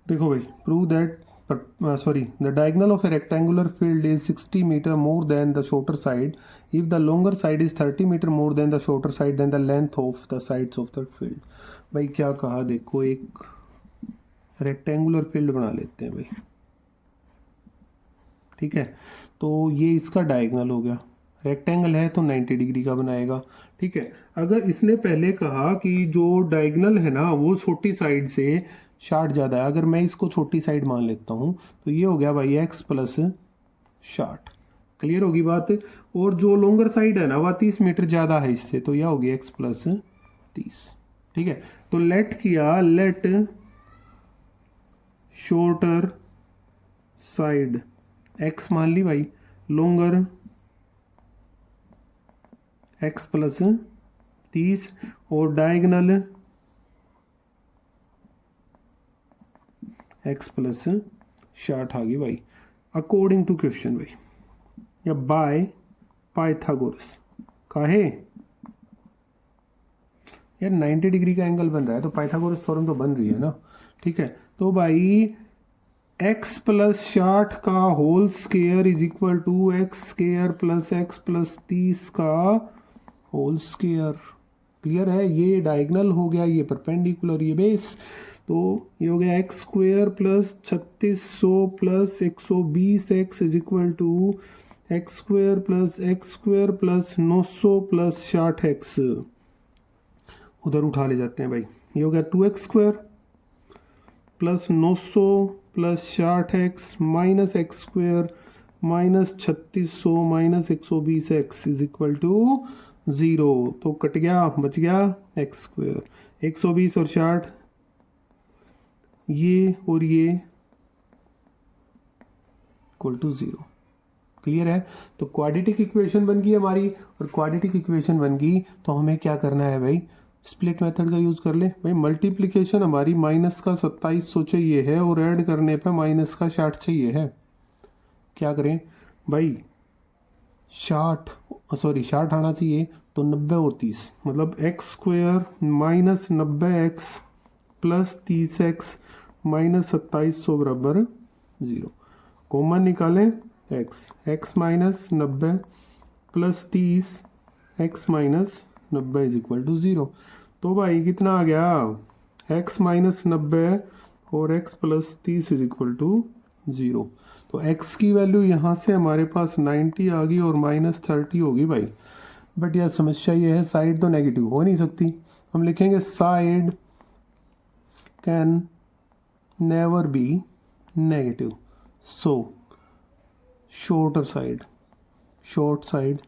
Speaker 1: देखो भाई, prove that the diagonal of a rectangular field is 60 meter more than the shorter side. If the longer side is 30 meter more than the shorter side, then the length of the sides of the field. भाई क्या कहा, देखो एक rectangular field बना लेते हैं भाई, ठीक है, तो ये इसका डायगोनल हो गया, रेक्टेंगल है तो 90 डिग्री का बनाएगा, ठीक है। अगर इसने पहले कहा कि जो डायगोनल है ना वो छोटी साइड से शार्ट ज़्यादा है, अगर मैं इसको छोटी साइड मान लेता हूँ तो ये हो गया भाई x प्लस शार्ट। क्लियर होगी बात? और जो लॉन्गर साइड है ना वह 30 मीटर ज़्यादा है इससे, तो यह होगी x प्लस 30, ठीक है। तो लेट किया, लेट शॉर्टर साइड x मान ली भाई, लॉन्गर x प्लस 30 और डायगोनल x प्लस शार्ट आ गई भाई। अकॉर्डिंग टू क्वेश्चन भाई, या बाय पाइथागोरस, काहे यार 90 डिग्री का एंगल बन रहा है तो पाइथागोरस थ्योरम तो बन रही है ना, ठीक है। तो भाई x प्लस शार्ट का whole square is equal to x square plus x plus 30 का होल स्क्वायर। क्लियर है? ये डायगोनल हो गया, ये परपेंडिकुलर, ये बेस, तो ये हो गया x square plus 3600 plus 120 x is equal to x square plus 900 plus 60 x, उधर उठा ले जाते हैं भाई, ये हो गया 2x square plus 900 plus 60 x minus x square minus 3600 minus 120 x is equal to 0, तो कट गया, बच गया एक्स स्क्वायर, 120 और 60, ये और ये इक्वल टू 0। क्लियर है? तो क्वाड्रेटिक इक्वेशन बन गई हमारी, और क्वाड्रेटिक इक्वेशन बन गई तो हमें क्या करना है भाई, स्प्लिट मेथड का यूज़ कर ले भाई। मल्टीप्लिकेशन हमारी माइनस का 2700 चाहिए है और ऐड करने पे माइनस का 60 चाहिए है। क्या करें भाई, 60 आना चाहिए, तो 90 और 30 मतलब x square minus 90x plus 30x minus 2700 बराबर 0। कॉमन निकालें x minus 90 plus 30 x minus 90 is equal to 0। तो भाई कितना आ गया, x माइनस 90 और x plus 30 is equal to 0। तो x की वैल्यू यहाँ से हमारे पास 90 आ गई और माइनस 30 होगी भाई। बट यह समस्या ये है, साइड तो नेगेटिव हो नहीं सकती। हम लिखेंगे side can never be negative, so short side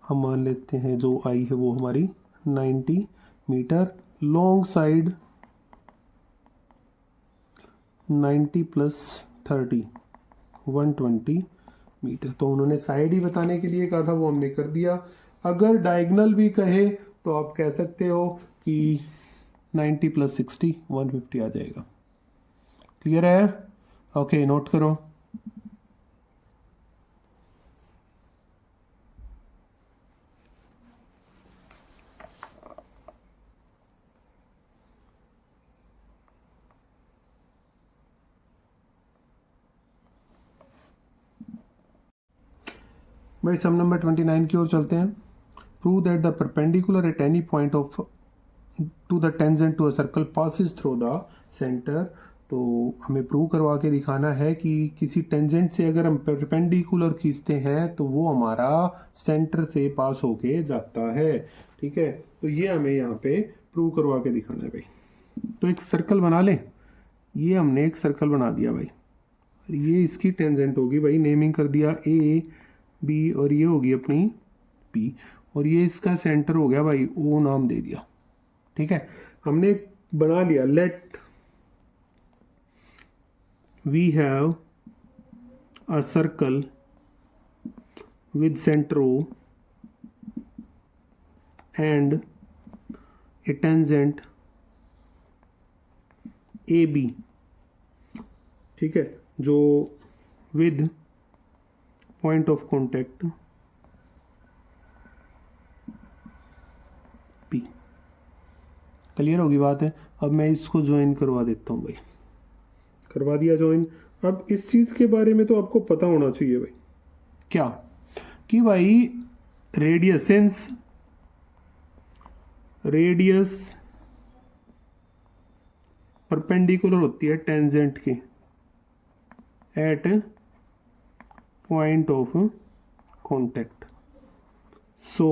Speaker 1: हम मान लेते हैं जो आई है वो हमारी 90 metre, long side 90 plus 30 120 metre. तो उन्होंने साइड ही बताने के लिए कहा था, वो हमने कर दिया। अगर डायगोनल भी कहे तो आप कह सकते हो कि 90 प्लस 60 150 आ जाएगा। क्लियर है? ओके, नोट करो। भाई सम नंबर 29 की ओर चलते हैं। Prove that the perpendicular at any point of to the tangent to a circle passes through the centre. तो हमें प्रूव करवा के दिखाना है कि किसी टेंजेंट से अगर हम परपेंडिकुलर खींचते हैं तो वो हमारा सेंटर से पास होके जाता है। ठीक है, तो ये हमें यहाँ पे प्रूव करवा के दिखाना है भाई। तो एक सर्कल बना लें, ये हमने एक सर्कल बना दिया भाई, ये इसकी टेंजेंट होगी भाई, नेमिंग कर दिया ए बी, और ये होगी अपनी पी, और ये इसका सेंटर हो गया भाई, ओ नाम दे दिया। ठीक है, हमने बना लिया। Let we have a circle with centre O and a tangent A B. ठीक है, जो with point of contact P. Clear होगी बात है? अब मैं इसको ज्वाइन करवा देता हूँ भाई, करवा दिया ज्वाइन। अब इस चीज के बारे में तो आपको पता होना चाहिए भाई, क्या कि भाई रेडियस परपेंडिकुलर होती है टेंजेंट के at point of contact. So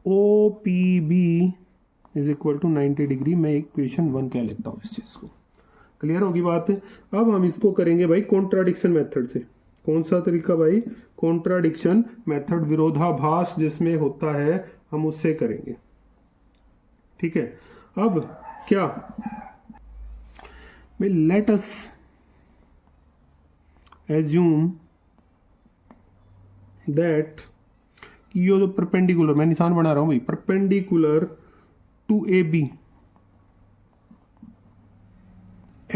Speaker 1: O P B is equal to 90 degree. मैं इक्वेशन 1 कह लेता हूँ इस चीज को। क्लियर होगी बात? अब हम इसको करेंगे भाई कॉन्ट्राडिक्शन मेथड से। कौन सा तरीका भाई? कॉन्ट्राडिक्शन मेथड, विरोधाभास जिसमें होता है, हम उससे करेंगे। ठीक है, अब क्या भाई, लेट अस एज्यूम दैट ये जो परपेंडिकुलर, मैं निशान बना रहा हूं भाई, perpendicular to A B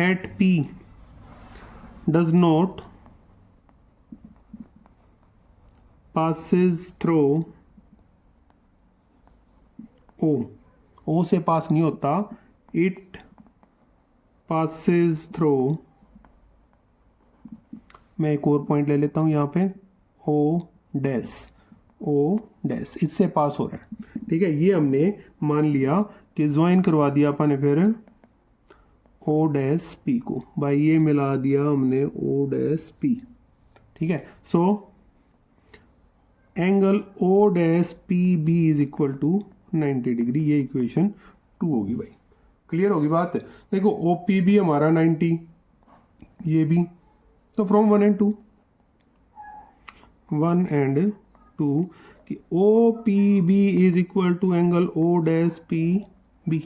Speaker 1: at P does not passes through O। O से पास नहीं होता, it passes through, मैं एक और पॉइंट ले लेता हूं यहाँ पे, O डैश इससे पास हो रहा है। ठीक है, ये हमने मान लिया कि ज्वाइन करवा दिया अपन ने फिर ओ डैश पी को भाई, ये मिला दिया हमने ओ डैश पी। ठीक है, so angle O dash P B is equal to 90 degree. ये इक्वेशन 2 होगी भाई। क्लियर होगी बात? देखो ओ पी बी हमारा 90, ये भी, तो फ्रॉम 1 एंड 2 कि O P B is equal to angle O dash P B.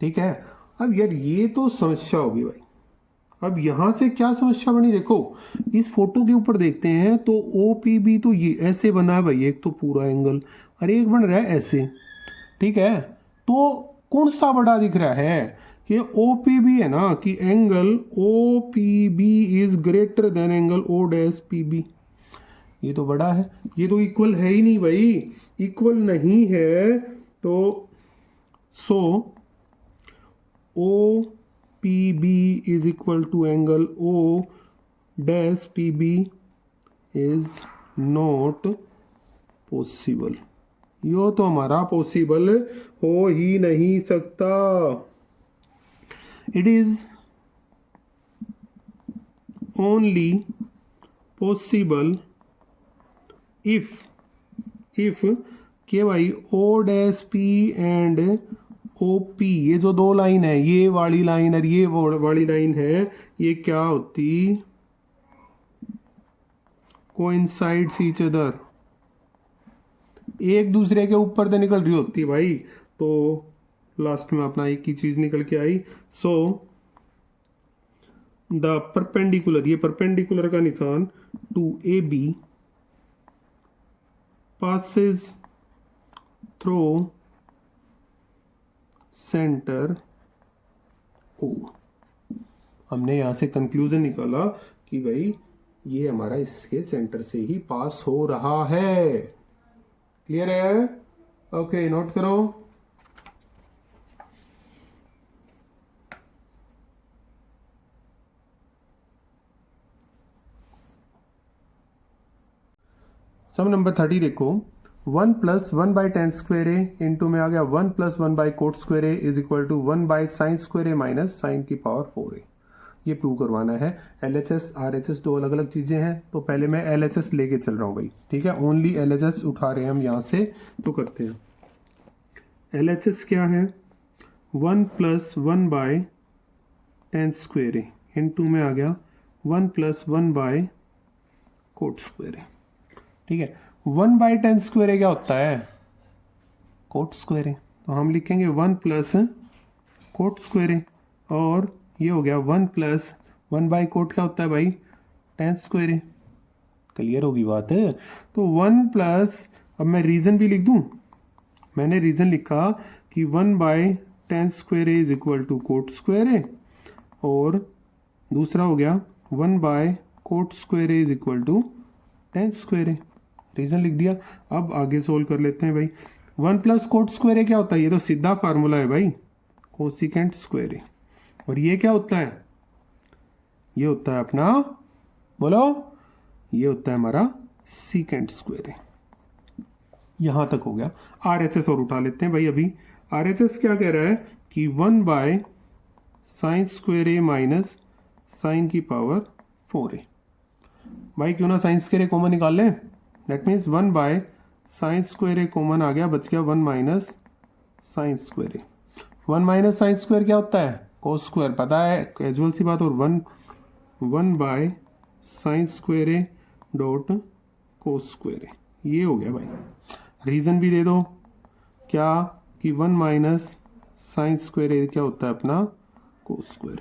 Speaker 1: ठीक है, अब यार ये तो समस्या होगी भाई, अब यहां से क्या समस्या बनी, देखो इस फोटो के ऊपर देखते हैं तो ओ पी बी तो ये ऐसे बना है भाई, एक तो पूरा एंगल और एक बन रहा है ऐसे, ठीक है। तो कौन सा बड़ा दिख रहा है कि ओ पी बी है ना, कि angle O P B is greater than angle O dash P B, ये तो बड़ा है, ये तो इक्वल है ही नहीं भाई, इक्वल नहीं है। तो so O P B is equal to angle O dash P B is not possible, यो तो हमारा पॉसिबल हो ही नहीं सकता। It is only possible if के भाई O dash P and O P, ये जो दो लाइन है, ये वाली लाइन और ये वाली लाइन है, ये क्या होती, कोइंसाइड्स ईच अदर, एक दूसरे के ऊपर तो निकल रही होती है भाई। तो लास्ट में अपना एक ही चीज निकल के आई। सो द परपेंडिकुलर, ये परपेंडिकुलर का निशान to A B passes through centre O. हमने यहां से कंक्लूजन निकाला कि भाई ये हमारा इसके सेंटर से ही पास हो रहा है। क्लियर है? ओके, नोट करो। सम नंबर 30 देखो, 1 प्लस 1/10² ए इंटू में आ गया 1 प्लस 1/cot² A is equal to 1/sin² A minus sine की पावर 4a। ये प्रूव करवाना है। LHS RHS दो अलग अलग चीजें हैं, तो पहले मैं LHS लेके चल रहा हूँ भाई, ठीक है। ओनली LHS उठा रहे हैं हम यहाँ से, तो करते हैं। LHS क्या है, 1 प्लस 1/10² ए इंटू में आ गया 1 प्लस 1/cot², ठीक है। 1/10² क्या होता है, cot², तो हम लिखेंगे 1 प्लस cot², और ये हो गया 1 प्लस 1/cot क्या होता है भाई, 10²। क्लियर होगी बात है। तो 1 प्लस, अब मैं रीजन भी लिख दूं, मैंने रीजन लिखा कि 1/10² इज इक्वल टू cot², और दूसरा हो गया 1/cot² is equal to 10²। Reason लिख दिया। अब आगे सोल्व कर लेते हैं भाई। 1 प्लस cot² क्या होता है, ये तो सीधा फार्मूला है भाई, cosecant²। और ये क्या होता है, ये होता है अपना, बोलो, ये होता है हमारा secant²। यहां तक हो गया। RHS और उठा लेते हैं भाई। अभी RHS क्या कह रहा है कि 1/sin² माइनस साइन की पावर 4a। भाई क्यों ना sin² कॉमन निकाल लें, दैट मीन्स 1/sin² कॉमन आ गया, बच गया 1 माइनस sin²। 1 माइनस sin² क्या होता है, cos², पता है, कैजुअल सी बात। और 1/sin² डॉट cos², ये हो गया भाई। रीजन भी दे दो क्या, कि 1 माइनस sin² क्या होता है अपना cos²।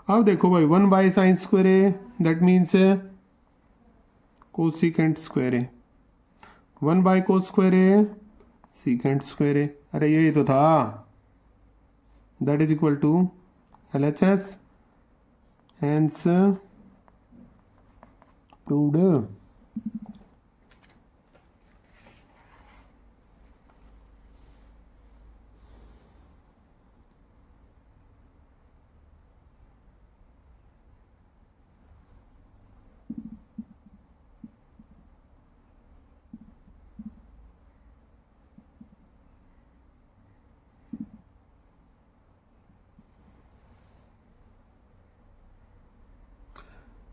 Speaker 1: अब देखो भाई 1/sin² that means cosecant², 1/cos² secant²। अरे ये तो था, that is equal to LHS, hence proved.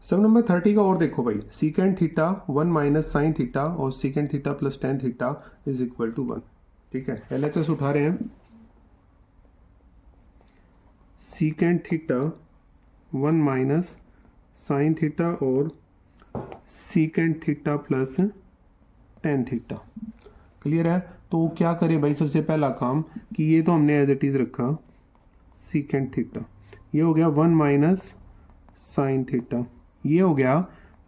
Speaker 1: सब नंबर 30 का और देखो भाई, secant theta 1 minus sine theta और secant theta plus tan theta is equal to 1, ठीक है। LHS उठा रहे हैं। secant theta 1 minus sine theta और secant theta plus tan theta. Clear है? तो क्या करें भाई, सबसे पहला काम कि ये तो हमने एज इट इज रखा secant थीटा, ये हो गया 1 माइनस साइन थीटा, ये हो गया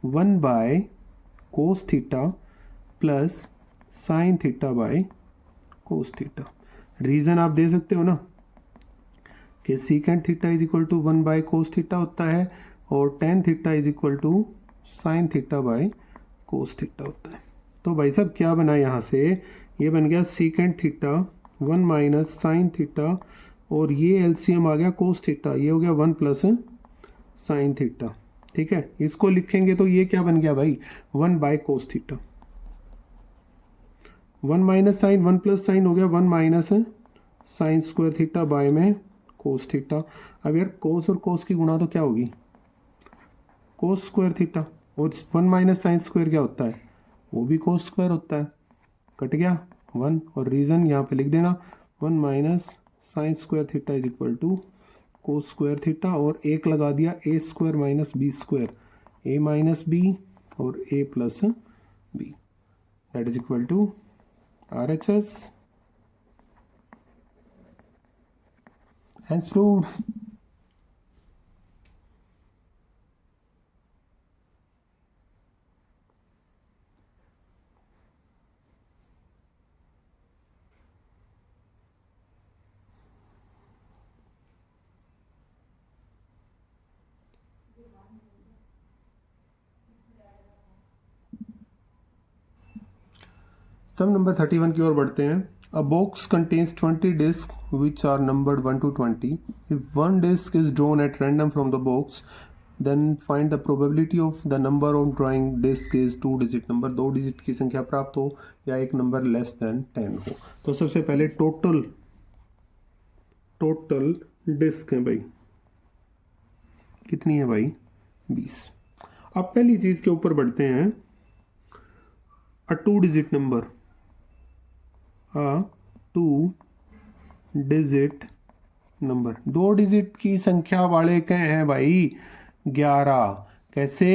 Speaker 1: 1 by cos theta plus sine theta by cos theta. Reason आप दे सकते हो ना कि secant theta is equal to 1 by cos theta होता है और tan theta is equal to sine theta by cos theta होता है। तो भाई साहब क्या बना यहाँ से, ये बन गया secant theta 1 minus sine theta और ये एलसीएम आ गया कोस थीटा, ये हो गया 1 प्लस साइन थीटा। ठीक है, इसको लिखेंगे तो ये क्या बन गया भाई 1 by cos theta, 1 minus sine 1 plus sine हो गया 1 minus sine square theta by में कोस थीटा। अब यार कोस और कोस की गुणा तो क्या होगी कोस स्क्वायर थीटा, और 1 माइनस साइन स्क्वायर क्या होता है वो भी कोस स्क्वायर होता है, कट गया 1 और रीज़न यहाँ पे लिख देना 1 minus sine square theta is equal to cos square theta और एक लगा दिया A square minus B square, A minus B और A plus B that is equal to RHS। Hence proved। Sum number 31 की ओर बढ़ते हैं। A box contains 20 disc which are numbered 1 to 20. If one disc is drawn at random from the box, then find the probability of the number on drawing disc is 2 digit number, 2 digit की संख्या प्राप्त हो या एक number less than 10 हो। तो सबसे पहले टोटल डिस्क है भाई, कितनी है भाई 20। अब पहली चीज के ऊपर बढ़ते हैं, अ 2 डिजिट नंबर, अ 2 डिजिट नंबर, 2 डिजिट की संख्या वाले क्या हैं भाई 11। कैसे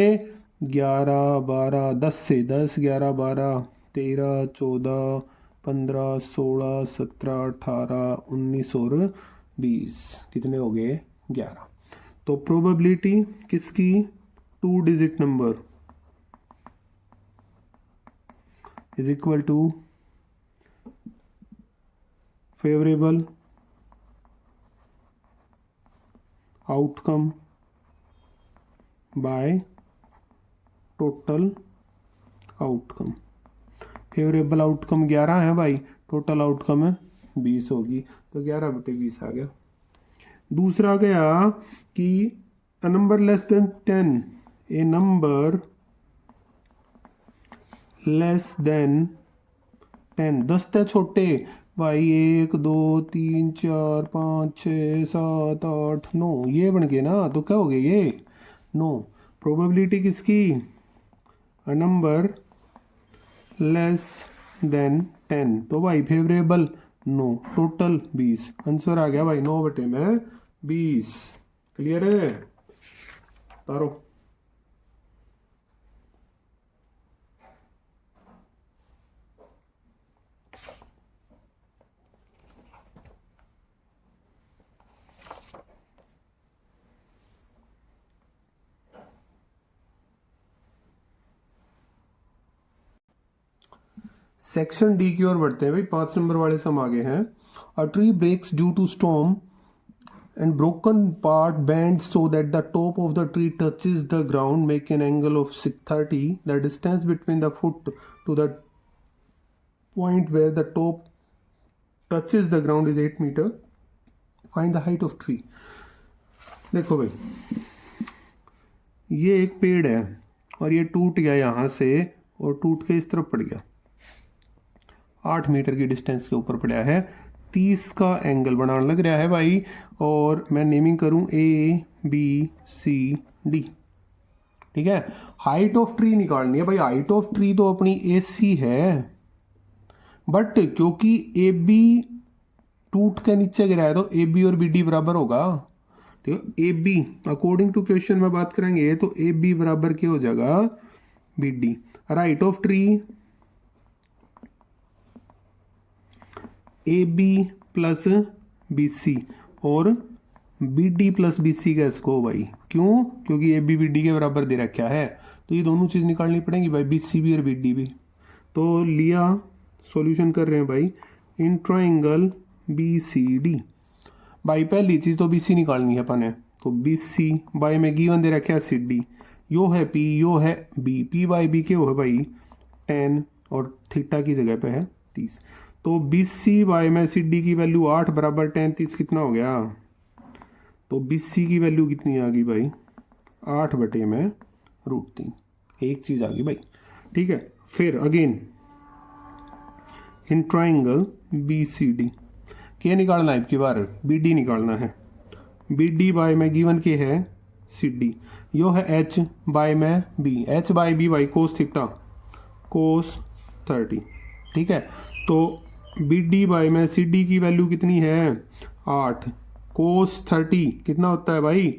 Speaker 1: 11 12 10 से 10 11 12 13 14 15 16 17 18 19 और 20 कितने हो गए 11। तो प्रोबेबिलिटी किसकी 2 digit number is equal to favourable outcome by total outcome. Favourable outcome 11 है भाई, टोटल आउटकम है 20 होगी, तो 11/20 आ गया। दूसरा गया कि a number less than 10, A number less than 10, 10 थे छोटे भाई 1 2 3 4 5 6 7 8 9 ये बन गए ना, तो क्या हो गया ये 9। प्रोबेबिलिटी किसकी अ नंबर लेस देन 10, तो भाई फेवरेबल 9, टोटल 20, आंसर आ गया भाई 9/20। क्लियर है तारो। सेक्शन डी की ओर बढ़ते हैं भाई, 5 नंबर वाले सम आगे हैं। A tree breaks due to storm and broken part bends so that the top of the tree touches the ground, make an angle of 30. The distance between the foot to the point where the top touches the ground is 8 meter. Find the height of tree। देखो भाई ये एक पेड़ है और ये टूट गया यहाँ से और टूट के इस तरफ पड़ गया, 8 मीटर की डिस्टेंस के ऊपर पड़ा है, 30 का एंगल बनाने लग रहा है भाई, और मैं नेमिंग करूं ABCD। ठीक है, हाइट ऑफ ट्री निकालनी है भाई। हाइट ऑफ ट्री तो अपनी AC है, बट क्योंकि AB टूट के नीचे गिरा है तो AB और BD बराबर होगा। ठीक है, AB अकॉर्डिंग टू क्वेश्चन में बात करेंगे तो AB बराबर क्या हो जाएगा BD। Height of tree AB plus BC और B D plus B C का इसको भाई, क्यों? क्योंकि ए बी बी डी के बराबर दे रखा है, तो ये दोनों चीज़ निकालनी पड़ेंगी भाई, बी सी भी और बी डी भी। तो लिया, सॉल्यूशन कर रहे हैं भाई, in triangle B C D. भाई पहली चीज़ तो बी सी निकालनी है अपन ने, तो बी सी बाई में गिवन दे रखा है सी डी, यो है पी, यो है बी, पी बाई बी क्या है भाई 10 और थीटा की जगह पे है 30। तो बी सी बाई में सी डी की वैल्यू 8 बराबर 10 30 कितना हो गया? तो बी सी की वैल्यू कितनी आ गई भाई 8 बटे में √3, एक चीज़ आ गई भाई। ठीक है, फिर again in triangle B C D क्या निकालना है, की बार बी डी निकालना है। बी डी बाय में गिवन के है सी डी, यो है एच बाय में B, H by B by cos theta cos 30। ठीक है, तो बी डी बाय में सी डी की वैल्यू कितनी है 8, कोस 30 कितना होता है भाई,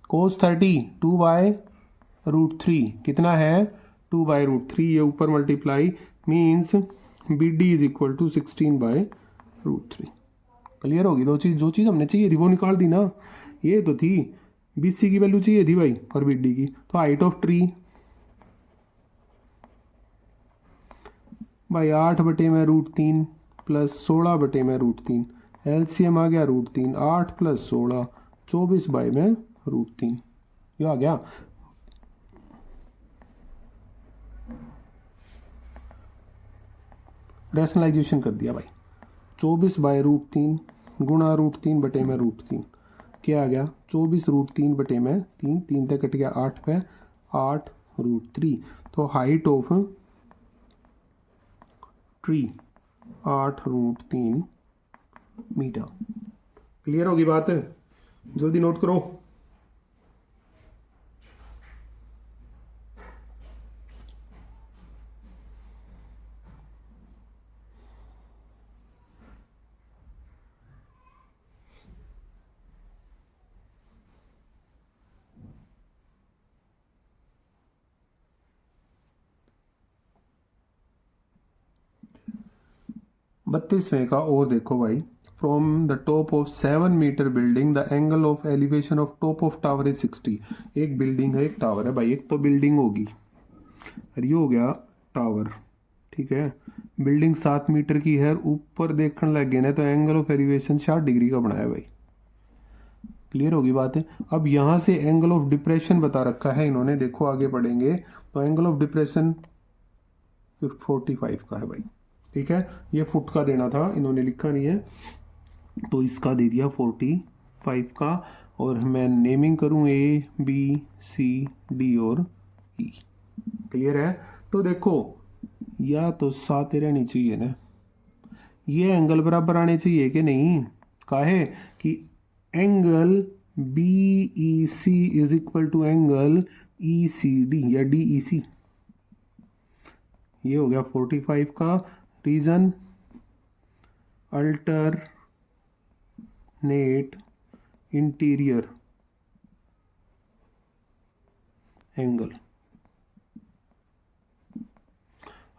Speaker 1: कोस 30 2/√3 कितना है 2/√3, ये ऊपर multiply means B D is equal to 16/√3। Clear होगी? दो चीज़, जो चीज़ हमने चाहिए थी वो निकाल दी ना, ये तो थी बी सी की वैल्यू चाहिए थी भाई और बी डी की। तो हाइट ऑफ ट्री भाई 8 बटे में √3 प्लस 16 बटे में √3, एलसीएम आ गया √3, 8 प्लस 16 24 बाई में √3, ये आ गया। रैशनलाइजेशन कर दिया भाई, 24/√3 गुणा √3 बटे में √3 क्या आ गया 24 √3 बटे में 3, 3 तक कट गया 8 पे 8√3। तो height of tree 8√3 metre. Clear होगी बात? जल्दी नोट करो। बत्तीसवें का और देखो भाई, from the top of 7 metre building the angle of elevation of top of tower is 60। एक बिल्डिंग है, एक टावर है भाई, एक तो बिल्डिंग होगी और ये हो गया टावर। ठीक है, बिल्डिंग 7 मीटर की है, ऊपर देखने लग गए ना तो एंगल ऑफ एलिवेशन 60 डिग्री का बनाया भाई। क्लियर होगी बात है? अब यहाँ से एंगल ऑफ डिप्रेशन बता रखा है इन्होंने, देखो आगे बढ़ेंगे तो एंगल ऑफ डिप्रेशन 45 का है भाई। ठीक है, ये फुट का देना था, इन्होंने लिखा नहीं है तो इसका दे दिया 45 का। और मैं नेमिंग करूँ ए बी सी डी और ई। क्लियर है? तो देखो या तो साथ रहनी चाहिए ना, ये एंगल बराबर आने चाहिए कि नहीं, काहे कि angle B E C is equal to angle E C D या डी ई सी। ये हो गया 45 का। Reason alternate interior angle,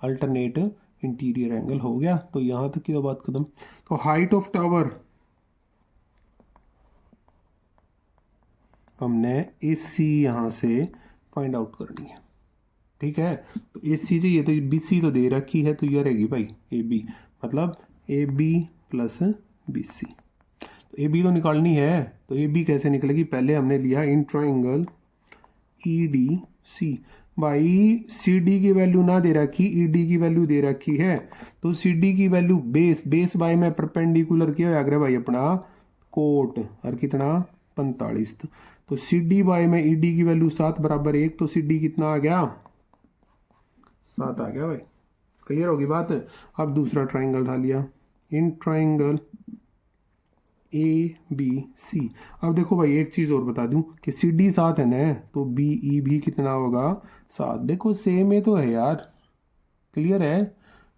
Speaker 1: alternate interior angle हो गया। तो यहां तक की तो बात खत्म। तो हाइट ऑफ टावर हमने AC यहां से फाइंड आउट करनी है। ठीक है, तो AC चाहिए तो BC तो दे रखी है, तो ये रहेगी भाई AB, मतलब AB प्लस BC। तो AB तो निकालनी है, तो AB कैसे निकलेगी, पहले हमने लिया इन ट्राइंगल EDC। भाई CD की वैल्यू ना दे रखी, ED की वैल्यू दे रखी है, तो CD की वैल्यू बेस बाय में परपेंडिकुलर क्या हो गया भाई अपना कोट, और कितना 45। तो CD बाय में ED की वैल्यू 7 बराबर 1, तो CD कितना आ गया 7 आ गया भाई। क्लियर होगी बात? अब दूसरा ट्राइंगल ढा लिया इन ट्राइंगल ABC। अब देखो भाई एक चीज और बता दूं कि CD 7 है ना, तो BE भी कितना होगा 7। देखो सेम है तो है यार, क्लियर है?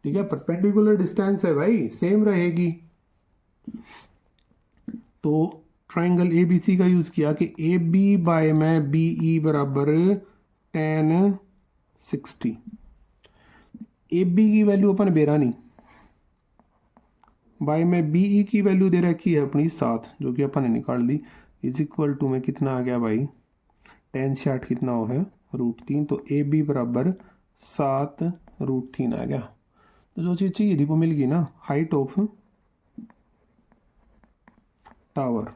Speaker 1: ठीक है, परपेंडिकुलर डिस्टेंस है भाई, सेम रहेगी। तो ट्राइंगल ABC का यूज किया कि AB बाय में BE बराबर 10 60। AB की वैल्यू अपन बेरा नहीं, बाय में BE की वैल्यू दे रखी है अपनी 7, जो कि अपन ने निकाल दी। इज इक्वल टू में कितना आ गया भाई, टेन 60 कितना हो है √3, तो ए बी बराबर 7 √3 आ गया। तो जो चीज़ चाहिए थी वो मिल गई ना, हाइट ऑफ टावर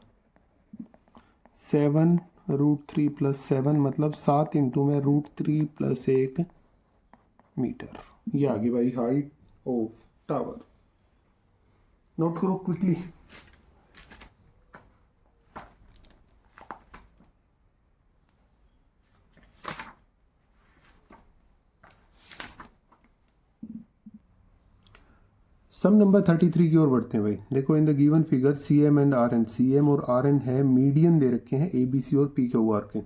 Speaker 1: 7 √3 + 7 मतलब 7 इंटू में √3 + 1 मीटर, ये आ गई भाई हाइट ऑफ टावर। नोट करो क्विकली। सम नंबर 33 की ओर बढ़ते हैं भाई। देखो in the given figure C M and R N, C M और आर एन है मीडियन दे रखे हैं ए बी सी और पी क्यू आर के।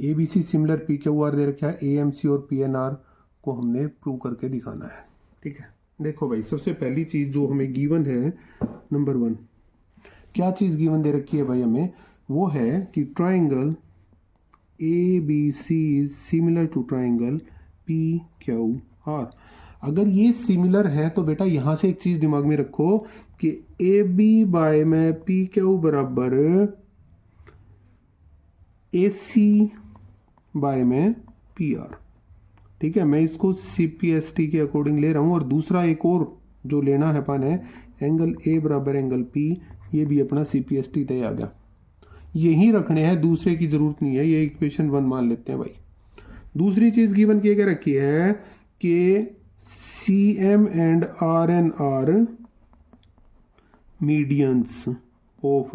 Speaker 1: A B C similar P Q R दे रखा है, ए एम सी और पी एन आर को हमने प्रूव करके दिखाना है। ठीक है, देखो भाई सबसे पहली चीज़ जो हमें गिवन है, नंबर 1 क्या चीज़ गिवन दे रखी है भाई हमें, वो है कि triangle A B C is similar to triangle P Q R. अगर ये सिमिलर है तो बेटा यहां से एक चीज दिमाग में रखो कि ए बी बाय में पी क्यू बराबर ए सी बाय में पी आर। ठीक है, मैं इसको सी पी एस टी के अकॉर्डिंग ले रहा हूं, और दूसरा एक और जो लेना है अपन है एंगल ए बराबर एंगल पी, ये भी अपना सी पी एस टी तय आ गया। यही रखने हैं, दूसरे की जरूरत नहीं है, ये इक्वेशन 1 मान लेते हैं भाई। दूसरी चीज गिवन क्या रखी है कि C M and R N are medians of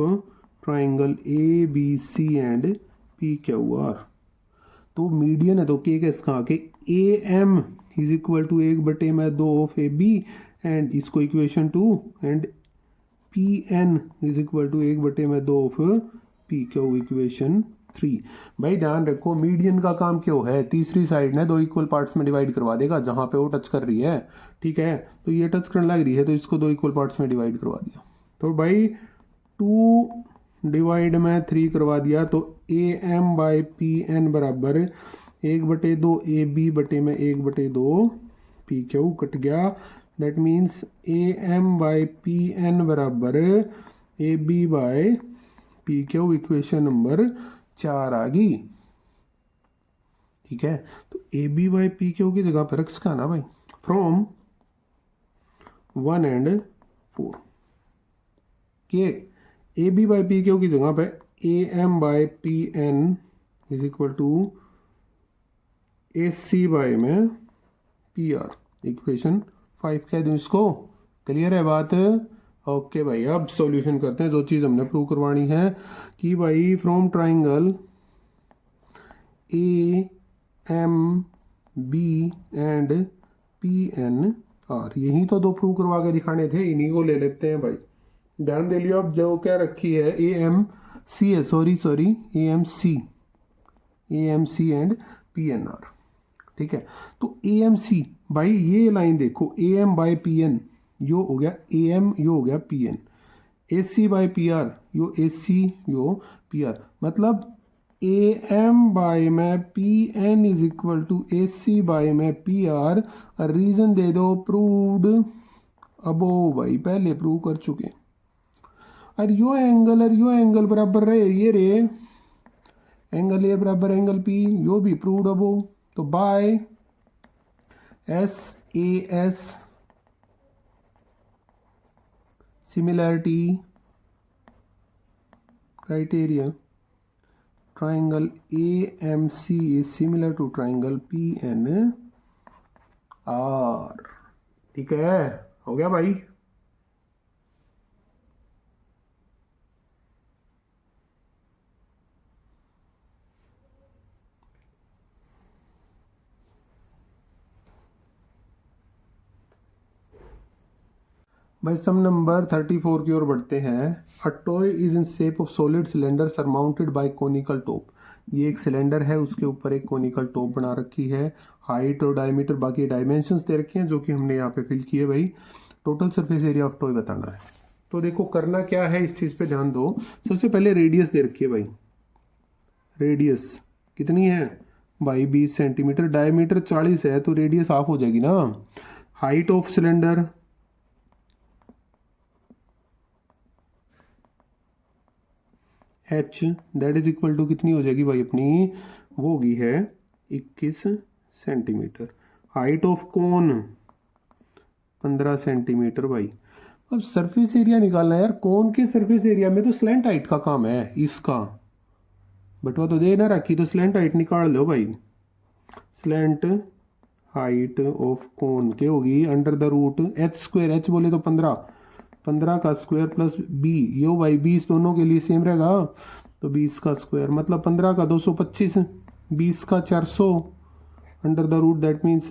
Speaker 1: triangle A B C and P Q R. तो मीडियन है तो के इसका आके A M is equal to 1/2 of A B, and इसको equation 2, and P N is equal to 1/2 of P Q equation 3। भाई ध्यान रखो मीडियन का काम क्यों है, तीसरी साइड ने 2 इक्वल पार्ट्स में डिवाइड करवा देगा जहां पे वो टच कर रही है। ठीक है, तो ये टच करने लग रही है तो इसको 2 इक्वल पार्ट्स में डिवाइड करवा दिया, तो भाई 2 डिवाइड में 3 करवा दिया, तो A M by P N बराबर 1/2 ए बी बटे में 1/2 पी क्यू कट गया। That means A M by P N बराबर A B by P Q, equation number 4 आ गई। ठीक है, तो A B by P Q की जगह पर रख ना भाई फ्रॉम 1 and 4 के A B by P Q की जगह पे A M by P N is equal to A C by में पी आर, इक्वेशन 5 कह दूँ इसको। क्लियर है बात? ओके भाई, अब सॉल्यूशन करते हैं। जो चीज़ हमने प्रूव करवानी है कि भाई from triangle A M B and P N R, यही तो 2 प्रूव करवा के दिखाने थे, इन्हीं को ले लेते हैं भाई। ध्यान दे लियो, अब जो क्या रखी है ए एम सी है, sorry A M C and P N R. ठीक है, तो ए एम सी भाई ये लाइन देखो, A M by P N यो हो गया ए एम, यो हो गया P N, A C by P R यो ए सी यो पी आर, मतलब ए एम बाई में P N is equal to A C by में पी आर। रीजन दे दो, प्रूव्ड अबो, भाई पहले प्रूव कर चुके। और यो एंगल बराबर रहे ये रे, एंगल ए बराबर एंगल पी, यो भी प्रूव्ड अबो। तो by S A S similarity criteria, triangle A M C is similar to triangle P N R. ठीक है, हो गया भाई। भाई सम नंबर 34 की ओर बढ़ते हैं। A toy is in shape of solid cylinder surmounted bye conical top. ये एक सिलेंडर है, उसके ऊपर एक कोनिकल टॉप बना रखी है। हाइट और डायमीटर बाकी डायमेंशंस दे रखे हैं जो कि हमने यहाँ पे फिल किए भाई। Total surface area of toy बताना है। तो देखो करना क्या है, इस चीज़ पे ध्यान दो। सबसे पहले रेडियस दे रखी है भाई, रेडियस कितनी है भाई 20 सेंटीमीटर, डायमीटर 40 है, तो रेडियस हाफ हो जाएगी ना। Height of cylinder H that is equal to कितनी हो जाएगी भाई अपनी, वो होगी है 21 centimetre. Height of cone 15 centimetre भाई। अब सरफेस एरिया निकालना है यार, कोन के सरफेस एरिया में तो स्लैंट हाइट का काम है इसका, बटवा तो दे ना रखी, तो स्लैंट हाइट निकाल लो भाई। स्लैंट हाइट ऑफ कोन क्या होगी, under the root H square, H बोले तो 15, 15 का स्क्वायर प्लस बी, यो भाई 20 दोनों के लिए सेम रहेगा, तो 20 का स्क्वायर मतलब 15 का 225, 20 का 400, under the root that means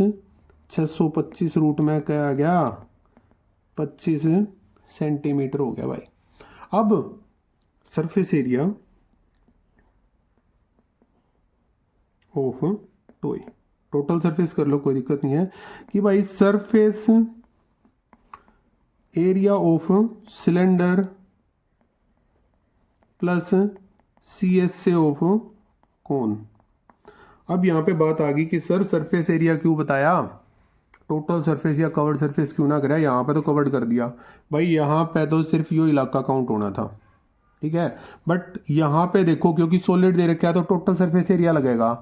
Speaker 1: 625 root में क्या आ गया 25 सेंटीमीटर हो गया भाई। अब surface area of toy, total surface कर लो कोई दिक्कत नहीं है, कि भाई surface area of cylinder plus C S से ऑफ कोन। अब यहां पे बात आ गई कि सर सरफेस एरिया क्यों बताया, टोटल सरफेस या कवर्ड सरफेस क्यों ना करा, यहाँ पे तो कवर्ड कर दिया भाई, यहाँ पे तो सिर्फ यो इलाका काउंट होना था, ठीक है। बट यहाँ पे देखो क्योंकि सॉलिड दे रखा है तो टोटल सरफेस एरिया लगेगा,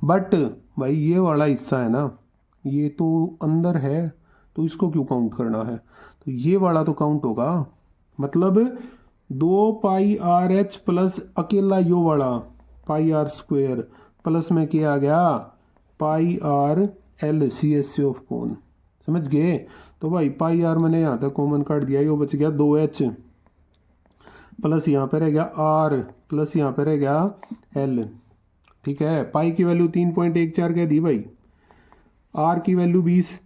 Speaker 1: बट भाई ये वाला हिस्सा है ना, ये तो अंदर है, तो इसको क्यों काउंट करना है, तो ये वाला तो काउंट होगा, मतलब 2πr/h प्लस अकेला यो वाला πr स्क्वेयर प्लस में क्या आ गया πr/l सी ऑफ कोन, समझ गए। तो भाई πr मैंने यहाँ तक कॉमन काट दिया, यो बच गया 2h प्लस यहाँ पे रह गया r प्लस यहाँ पे रह गया l, ठीक है। पाई की वैल्यू 3.14 कह दी भाई, r की वैल्यू 20,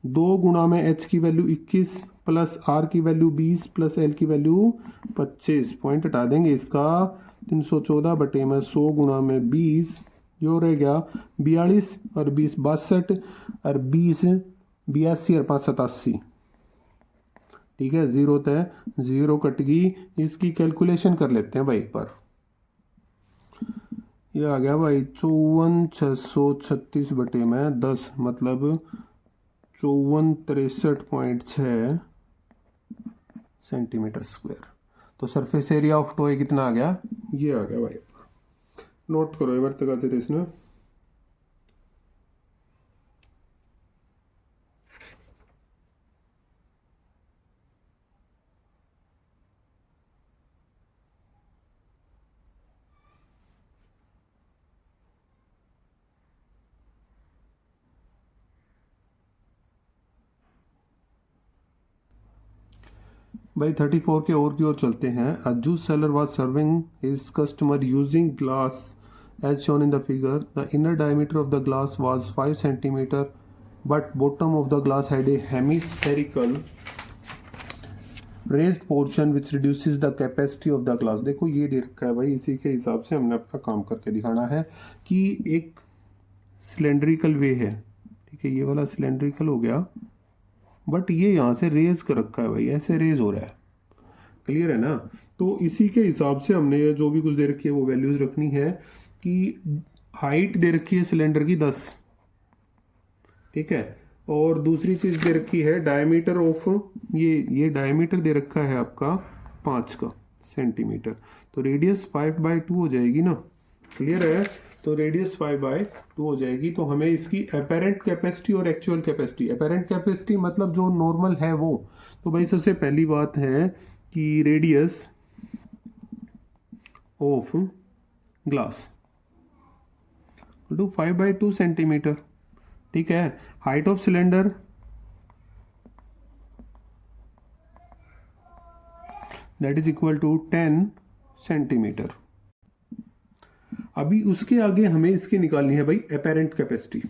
Speaker 1: 2 गुणा में h की वैल्यू 21 प्लस r की वैल्यू 20 प्लस l की वैल्यू 25, पॉइंट हटा देंगे इसका, 314 बटे में 100 गुणा में 20, यो रह गया 42 और 20 62 और 20 82 और 5 87, ठीक है। जीरो तय जीरो कट गई, इसकी कैलकुलेशन कर लेते हैं भाई एक बार, ये आ गया भाई 54,636 बटे में 10 मतलब 5463.6 सेंटीमीटर स्क्वायर। तो सरफेस एरिया ऑफ टॉय कितना आ गया, ये आ गया भाई, नोट करो एक बार तक आते थे इसमें। भाई 34 के और की ओर चलते हैं। A juice seller was serving his customer using glass as shown in the figure, the inner diameter of the glass was 5 centimetre but bottom of the glass had a hemispherical raised portion which reduces the capacity of the glass. देखो ये दे रखा है भाई, इसी के हिसाब से हमने अपना काम करके दिखाना है कि एक सिलेंड्रिकल वे है, ठीक है, ये वाला सिलेंड्रिकल हो गया, बट ये यहाँ से रेज कर रखा है भाई, ऐसे रेज हो रहा है, क्लियर है ना। तो इसी के हिसाब से हमने ये जो भी कुछ दे रखी है वो वैल्यूज रखनी है कि हाइट दे रखी है सिलेंडर की 10, ठीक है, और दूसरी चीज दे रखी है डायमीटर ऑफ, ये डायमीटर दे रखा है आपका 5 का सेंटीमीटर, तो रेडियस 5/2 हो जाएगी ना, क्लियर है। तो रेडियस 5/2 हो जाएगी, तो हमें इसकी अपेरेंट कैपेसिटी और एक्चुअल कैपेसिटी, अपेरेंट कैपेसिटी मतलब जो नॉर्मल है वो, तो भाई सबसे पहली बात है कि radius of glass to 5/2 centimetre, ठीक है। Height of cylinder that is equal to 10 centimetre. अभी उसके आगे हमें इसकी निकालनी है भाई apparent capacity,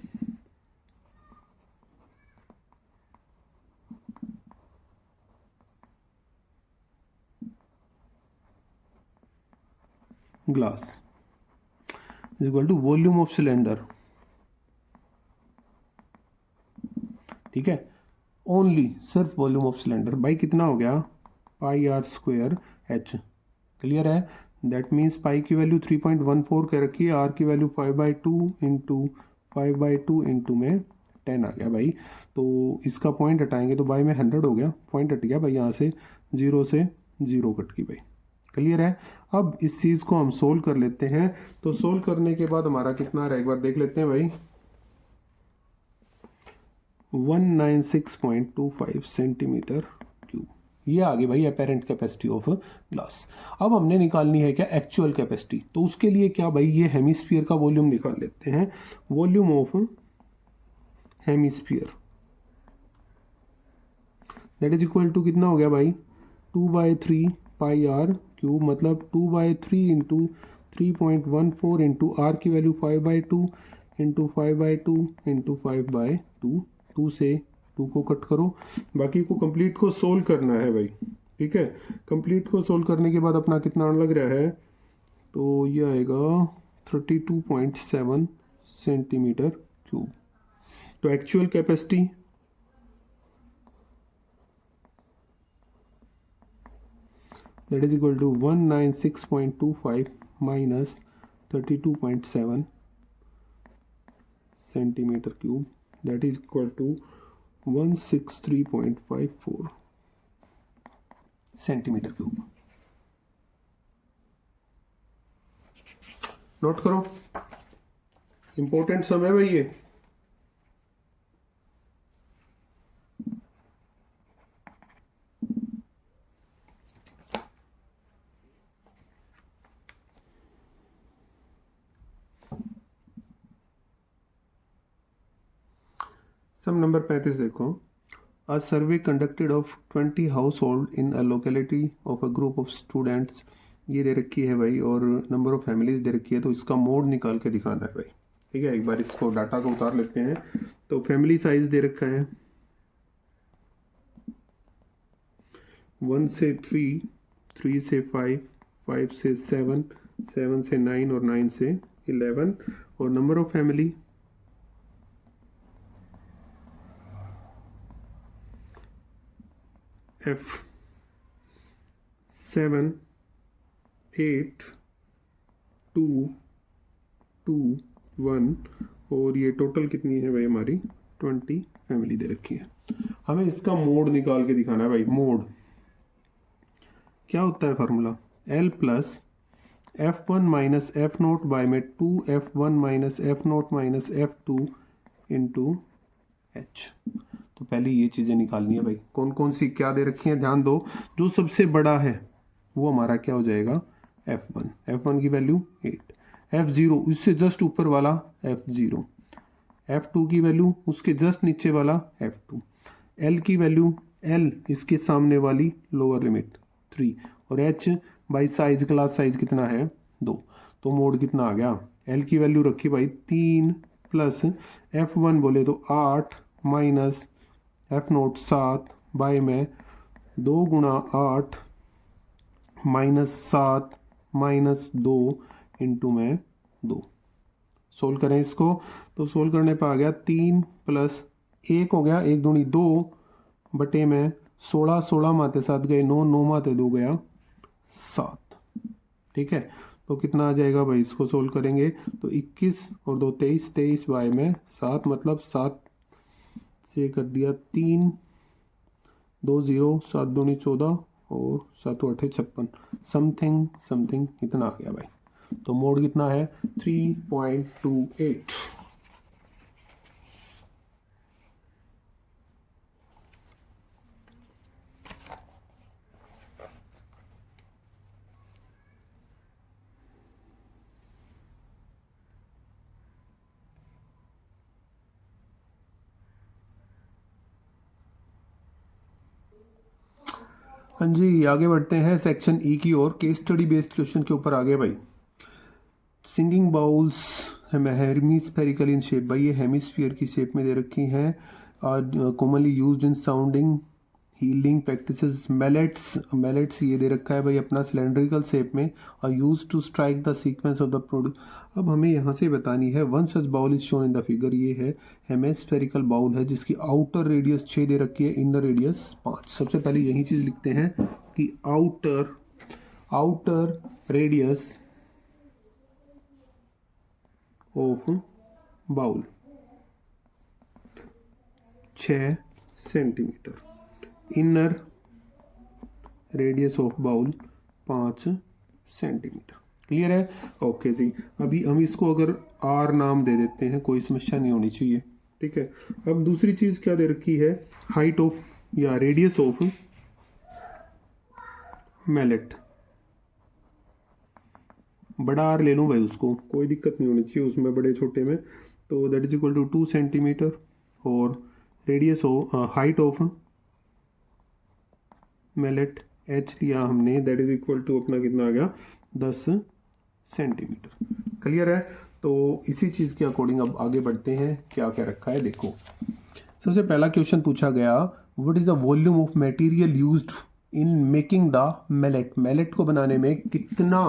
Speaker 1: glass is equal to volume of cylinder, ठीक है, ओनली सिर्फ वॉल्यूम ऑफ सिलेंडर, भाई कितना हो गया πr² h, क्लियर है। दैट मीन्स पाई की वैल्यू 3.14 कर रखी है, आर की वैल्यू 5/2 इंटू में 10 आ गया भाई। तो इसका पॉइंट हटाएंगे तो भाई में 100 हो गया, पॉइंट हट गया भाई, यहाँ से 0 से 0 कट गई भाई, क्लियर है। अब इस चीज़ को हम सोल्व कर लेते हैं। तो सोल्व करने के बाद हमारा कितना आ रहा है एक बार देख लेते हैं भाई। 196.25 सेंटीमीटर क्यूब, ये आ गई भाई अपेरेंट कैपेसिटी ऑफ ग्लास। अब हमने निकालनी है क्या एक्चुअल कैपेसिटी। तो उसके लिए क्या भाई, ये हेमिस्फीयर का वॉल्यूम निकाल लेते हैं। Volume of hemisphere that is equal to कितना हो गया भाई, 2/3 पाई आर क्यूब, मतलब 2/3 इंटू 3.14 इंटू आर की वैल्यू 5/2 इंटू 5/2 इंटू 5/2। 2 से 2 को कट करो, बाकी को कंप्लीट को सोल्व करना है भाई। ठीक है, कंप्लीट को सोल्व करने के बाद अपना कितना लग रहा है, तो ये आएगा 32.7 सेंटीमीटर क्यूब। तो actual capacity that is equal to 196.25 minus 32.7 centimeter cube, that is equal to 163.54 centimetre cube. Note करो, इंपॉर्टेंट सम है भाई ये। सम नंबर 35 देखो। A survey conducted of 20 household in a locality of a group of students, ये दे रखी है भाई, और नंबर ऑफ फैमिलीज दे रखी है। तो इसका मोड निकाल के दिखाना है भाई। ठीक है, एक बार इसको डाटा को उतार लेते हैं। तो फैमिली साइज दे रखा है 1 से 3, 3 से 5, 5 से 7, 7 से 9 और 9 से 11। और नंबर ऑफ फैमिली F7, 8, 2, 2, 1। और ये टोटल कितनी है भाई हमारी 20 फैमिली दे रखी है। हमें इसका मोड निकाल के दिखाना है भाई। मोड क्या होता है, formula L plus F1 minus F naught by में 2F1 minus F naught minus F2 into H। तो पहले ये चीज़ें निकालनी है भाई। कौन कौन सी क्या दे रखी हैं ध्यान दो। जो सबसे बड़ा है वो हमारा क्या हो जाएगा, F1। F1 की वैल्यू 8, F0 इससे जस्ट ऊपर वाला F0, F2 की वैल्यू उसके जस्ट नीचे वाला F2, L की वैल्यू L इसके सामने वाली लोअर लिमिट 3, और H by size class size कितना है 2। तो मोड कितना आ गया, L की वैल्यू रखी भाई 3 प्लस F1 बोले तो 8 माइनस एफ नोट 7 बाय में 2 गुणा 8 माइनस 7 माइनस 2 इंटू में 2। सोल्व करें इसको, तो सोल्व करने पर आ गया 3 प्लस 1 हो गया 1 दूनी 2 बटे में 16, 16 माते 7 गए 9, 9 माते 2 गया 7। ठीक है, तो कितना आ जाएगा भाई, इसको सोल्व करेंगे तो 21 और 2 23, 23 बाय में 7, मतलब 7 से कर दिया 3, 2 0, 7 दूनी 14 और 7 8 56, समथिंग समथिंग इतना आ गया भाई। तो मोड कितना है 3.28। हाँ जी, आगे बढ़ते हैं सेक्शन ई की ओर। केस स्टडी बेस्ड क्वेश्चन के ऊपर आगे भाई। Singing bowls hemispherical in shape, भाई ये हेमिस्फीयर की शेप में दे रखी हैं। Commonly used in sounding healing practices. Mallets ये दे रखा है भाई अपना सिलेंड्रिकल शेप में, और use to strike the sequence of the product. अब हमें यहाँ से बतानी है one such bowl is shown in the figure. ये है हेमिस्फेरिकल बाउल है जिसकी आउटर रेडियस 6 दे रखी है, इनर रेडियस 5। सबसे पहले यही चीज़ लिखते हैं कि outer radius of bowl 6 centimetre, inner radius of bowl 5 centimetre. Clear है? ओके जी। अभी हम इसको अगर आर नाम दे देते हैं, कोई समस्या नहीं होनी चाहिए। ठीक है। अब दूसरी चीज़ क्या दे रखी है, हाइट ऑफ या रेडियस ऑफ मैलेट। बड़ा आर ले लूँ भाई, उसको कोई दिक्कत नहीं होनी चाहिए उसमें बड़े छोटे में। तो that is equal to 2 centimetre और radius of height of mallet H लिया हमने, दैट इज इक्वल टू अपना कितना आ गया 10 सेंटीमीटर। क्लियर है? तो इसी चीज़ के अकॉर्डिंग अब आगे बढ़ते हैं। क्या क्या रखा है देखो। सबसे पहला क्वेश्चन पूछा गया, what is the volume of material used in making the mallet. Mallet को बनाने में कितना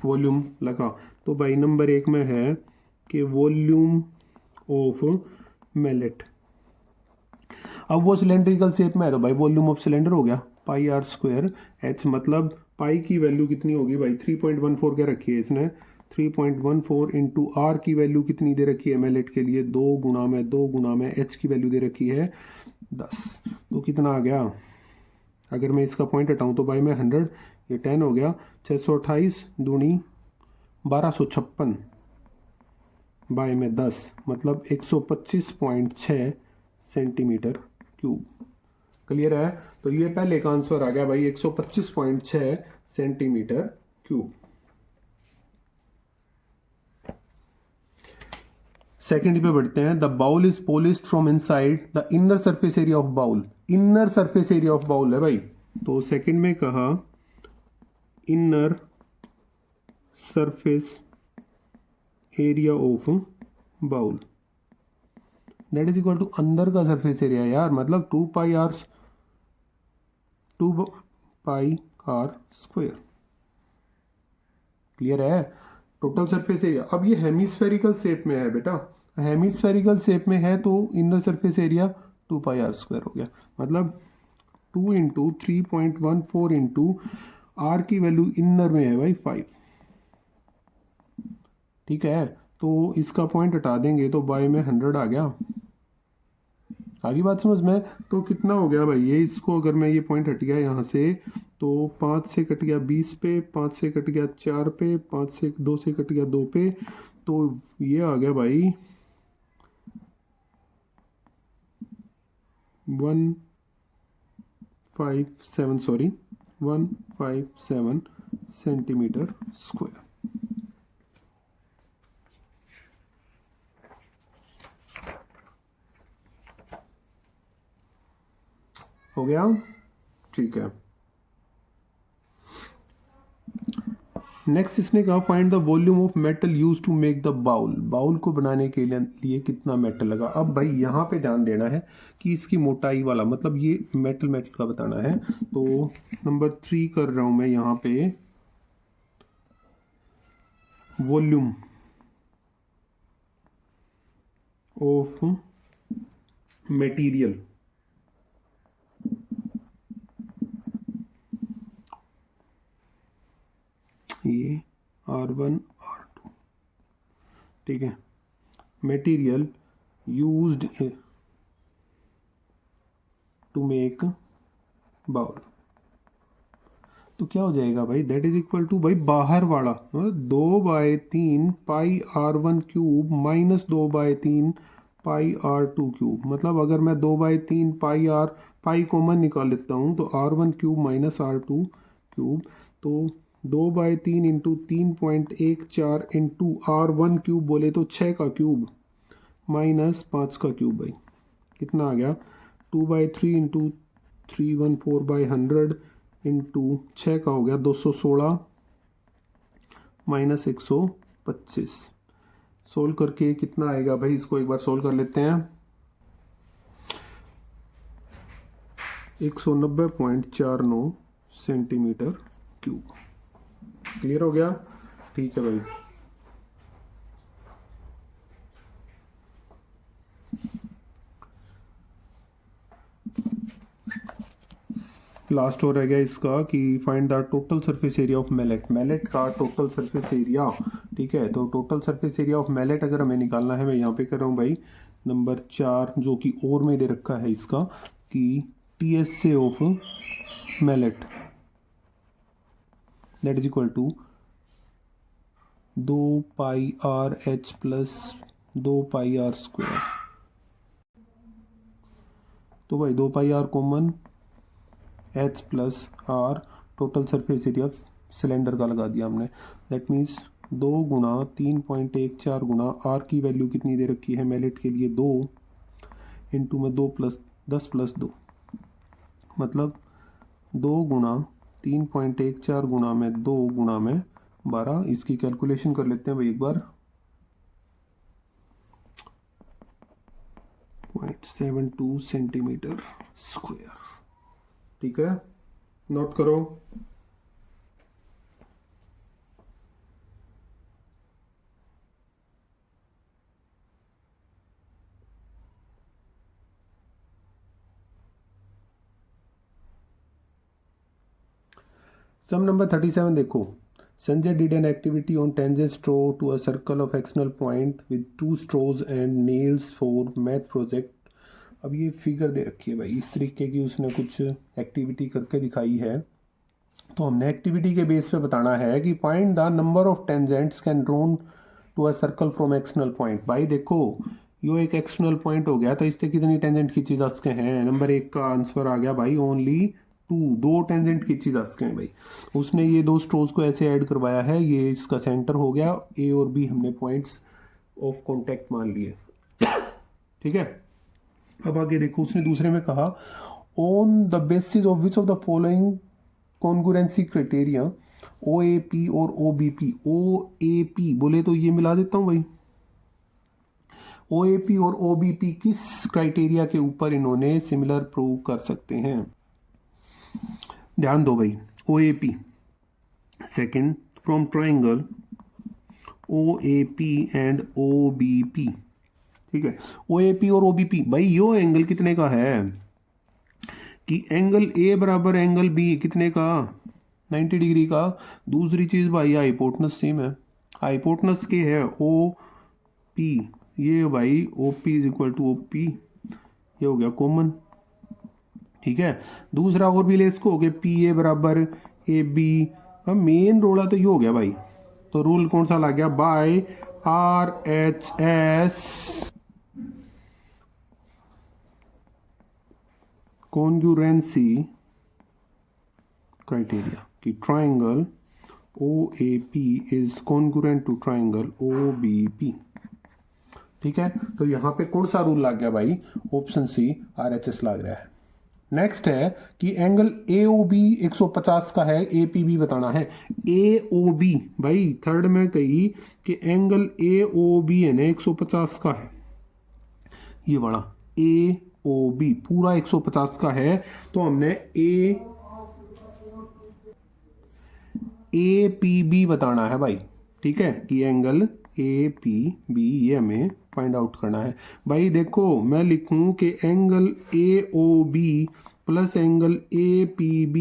Speaker 1: वॉल्यूम लगा। तो भाई नंबर 1 में है कि वॉल्यूम ऑफ मैलेट। अब वो सिलेंड्रिकल शेप में है तो भाई वॉल्यूम ऑफ सिलेंडर हो गया पाई आर स्क्वायर एच। मतलब पाई की वैल्यू कितनी होगी भाई, 3.14 क्या रखी है इसने, 3.14 इंटू आर की वैल्यू कितनी दे रखी है मैलेट के लिए, 2 गुणा में एच की वैल्यू दे रखी है 10। तो कितना आ गया, अगर मैं इसका पॉइंट हटाऊं तो भाई मैं 100, ये 10 हो गया, 628 दूनी 1256 बाय में 10, मतलब 125.6 सेंटीमीटर क्यूब। क्लियर है? तो ये पहले का आंसर आ गया भाई 125.6 सेंटीमीटर क्यूब। सेकेंड पे बढ़ते हैं। The bowl is polished from inside the inner surface area of bowl. Inner surface area of bowl है भाई, तो सेकंड में कहा inner surface area of bowl, that is equal to अंदर का सरफेस एरिया यार, मतलब 2 पाई आर स्क्वायर। क्लियर है? Total surface area. अब ये हेमिस्फेरिकल शेप में है बेटा, हेमिस्फेरिकल शेप में है तो inner surface area 2 pi are square हो गया, मतलब 2 इंटू 3.14 इंटू आर की वैल्यू इनर में है भाई 5। ठीक है, तो इसका पॉइंट हटा देंगे तो बाय में 100 आ गया। आगे बात समझ में? तो कितना हो गया भाई ये, इसको अगर मैं ये पॉइंट हट गया यहाँ से तो 5 से कट गया 20 पे, 5 से कट गया 4 पे, 5 से 2 से कट गया 2 पे, तो ये आ गया भाई 157 सेंटीमीटर स्क्वायर। हो गया? ठीक है। नेक्स्ट इसने कहा find the volume of metal use to make the bowl. Bowl को बनाने के लिए कितना मेटल लगा। अब भाई यहाँ पे ध्यान देना है कि इसकी मोटाई वाला, मतलब ये मेटल का बताना है। तो नंबर 3 कर रहा हूं मैं यहाँ पे, वॉल्यूम ऑफ मटेरियल ये R1 R2। ठीक है, material used to make bowl, तो क्या हो जाएगा भाई, दैट इज इक्वल टू भाई बाहर वाला 2/3 पाई R1 क्यूब माइनस 2/3 पाई R2 क्यूब। मतलब अगर मैं 2/3 पाई कॉमन निकाल लेता हूँ तो R1 cube minus R2 cube, तो 2/3 इंटू 3.14 इंटू R1 क्यूब बोले तो 6 का क्यूब माइनस 5 का क्यूब। भाई कितना आ गया, 2/3 इंटू 314/100 इंटू 6 का हो गया 216 माइनस 125। सोल्व करके कितना आएगा भाई, इसको एक बार सोल्व कर लेते हैं। 190.49 सेंटीमीटर क्यूब। क्लियर हो गया? ठीक है भाई। लास्ट हो रह गया इसका कि find the total surface area of mallet. Mallet का टोटल सरफेस एरिया। ठीक है, तो total surface area of mallet अगर हमें निकालना है, मैं यहाँ पे कर रहा हूँ भाई नंबर 4, जो कि और में दे रखा है इसका कि TSA of mallet, that is equal to 2πr(h) plus 2πr²। तो भाई 2πr common, h plus r total surface area cylinder का लगा दिया हमने। दैट मीन्स 2 गुणा 3.14 गुणा r की वैल्यू कितनी दे रखी है मैलेट के लिए 2 इंटू में 2 प्लस 10 प्लस 2, मतलब 2 गुणा 3.14 गुणा में 2 गुणा में 12। इसकी कैलकुलेशन कर लेते हैं भाई एक बार। 0.72 सेंटीमीटर स्क्वायर। ठीक है, नोट करो। सम नंबर 37 देखो। Sanjay did an activity on tangent straw to a circle of external point with 2 straws and nails for math project. अब ये फिगर दे रखी है भाई, इस तरीके की उसने कुछ एक्टिविटी करके दिखाई है। तो हमने एक्टिविटी के बेस पे बताना है कि find the number of tangents can drawn to a circle from external point. भाई देखो, यो एक एक्सटर्नल पॉइंट हो गया, तो इससे कितनी टेंजेंट खींची जा सकते हैं। नंबर 1 का आंसर आ गया भाई, ओनली 2, 2 टेंजेंट खींची जा सकते हैं भाई। उसने ये 2 स्ट्रोज को ऐसे ऐड करवाया है, ये इसका सेंटर हो गया, ए और बी हमने पॉइंट्स ऑफ कॉन्टेक्ट मान लिए। ठीक है, अब आगे देखो, उसने दूसरे में कहा on the basis of which of the following congruency criteria OAP और OBP। OAP बोले तो ये मिला देता हूं भाई, OAP और OBP किस क्राइटेरिया के ऊपर इन्होंने सिमिलर प्रूव कर सकते हैं। ध्यान दो भाई, OAP second from triangle OAP and OBP। ठीक है, OAP और OBP भाई, यो एंगल कितने का है कि एंगल A बराबर एंगल B कितने का, 90 डिग्री का। दूसरी चीज भाई, हाइपोटेनस सेम है, हाइपोटेनस के है OP, ये भाई OP is equal to OP, ये हो गया कॉमन। ठीक है, दूसरा और भी ले इसको हो गया, PA बराबर AB। अब मेन रोला तो ये हो गया भाई, तो रूल कौन सा लग गया, बाय RHS कॉन्ग्रुएंसी क्राइटेरिया कि triangle OAP is congruent to triangle OBP। ठीक है, तो यहां पे कौन सा रूल लग गया भाई, ऑप्शन सी RHS लग रहा है। नेक्स्ट है कि एंगल AOB 150 का है, APB बताना है। AOB भाई थर्ड में कही कि एंगल AOB है ना 150 का है, ये बड़ा AOB पूरा 150 का है। तो हमने APB बताना है भाई। ठीक है, कि एंगल APB ये हमें फाइंड आउट करना है भाई। देखो मैं लिखूं कि angle AOB plus angle APB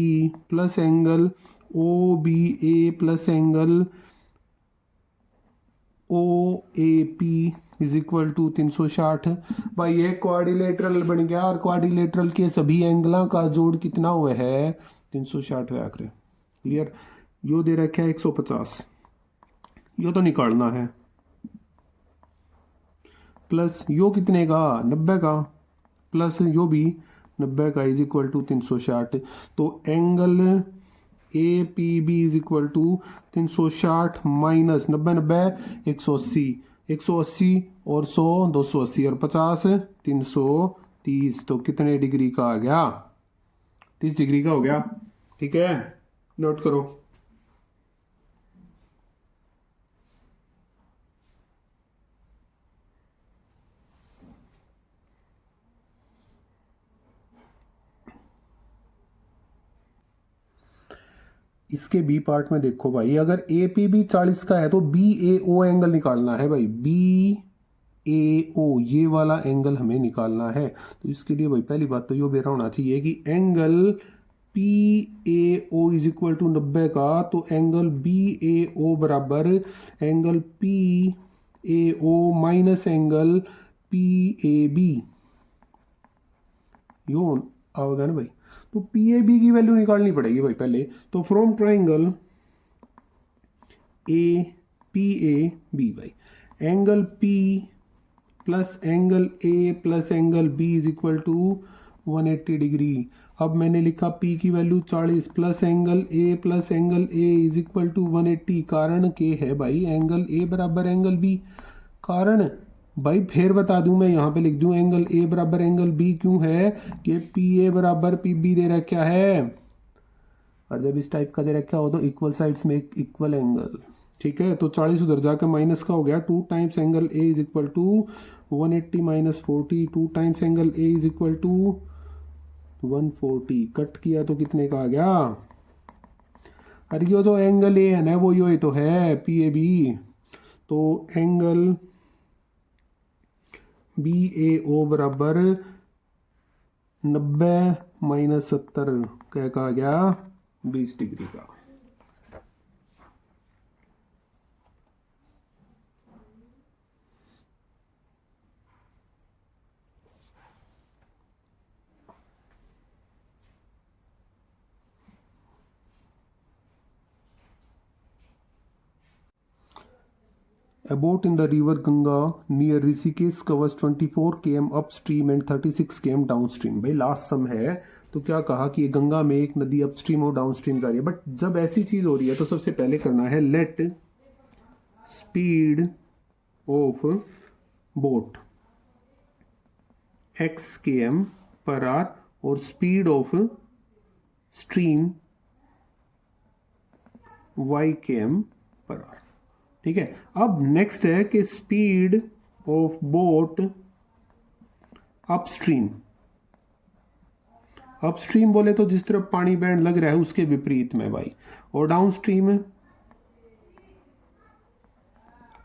Speaker 1: plus angle OBA plus angle OAP is equal to 360। भाई ये क्वाड्रिलेटरल बन गया, और क्वाड्रिलेटरल के सभी एंगलों का जोड़ कितना हुआ है, 360 हुआ करे। क्लियर, यो दे रखा है 150, यो तो निकालना है, प्लस यो कितने का 90 का, प्लस यो भी 90 का इज इक्वल टू 360। तो angle APB is equal to 360 minus 90 90 180, 180 और 100 280 और 50 330। तो कितने डिग्री का आ गया, 30 डिग्री का हो गया। ठीक है, नोट करो। इसके बी पार्ट में देखो भाई, अगर APB 40 का है तो BAO एंगल निकालना है भाई, BAO ये वाला एंगल हमें निकालना है। तो इसके लिए भाई पहली बात तो ये मेरा होना चाहिए कि angle PAO is equal to 90 का, तो एंगल BAO बराबर angle PAO minus angle PAB, यो आओगे ना भाई। तो PAB की वैल्यू निकालनी पड़ेगी भाई पहले। तो from triangle A P A B by angle P plus angle A plus angle B is equal to 180 degree. अब मैंने लिखा P की value 40 plus angle A is equal to 180। कारण के है भाई एंगल ए बराबर एंगल बी। कारण भाई फिर बता दूं, मैं यहाँ पे लिख दूं एंगल ए बराबर एंगल बी क्यों है कि पी ए बराबर पी बी दे रखा है, और जब इस टाइप का दे रखा हो तो इक्वल साइड्स में इक्वल एंगल। ठीक है, तो 40 उधर जाकर माइनस का हो गया, 2 times angle A is equal to 180 minus 40, 2 times angle A is equal to 140। Cut किया तो कितने का आ गया, अरे ये जो एंगल ए है ना वो ये तो है पी ए बी, तो एंगल बी ए ओ बराबर 90 माइनस 70 क्या कहा गया 20 डिग्री का। A boat in the river Ganga near Rishikesh covers 24 km upstream and 36 km downstream। भाई लास्ट सम है, तो क्या कहा कि गंगा में एक नदी अपस्ट्रीम और डाउनस्ट्रीम जा रही है। बट जब ऐसी चीज हो रही है तो सबसे पहले करना है let speed of boat x km per hour और speed of stream y km per hour. ठीक है, अब नेक्स्ट है कि speed of boat upstream. Upstream बोले तो जिस तरफ पानी बैंड लग रहा है उसके विपरीत में भाई, और डाउनस्ट्रीम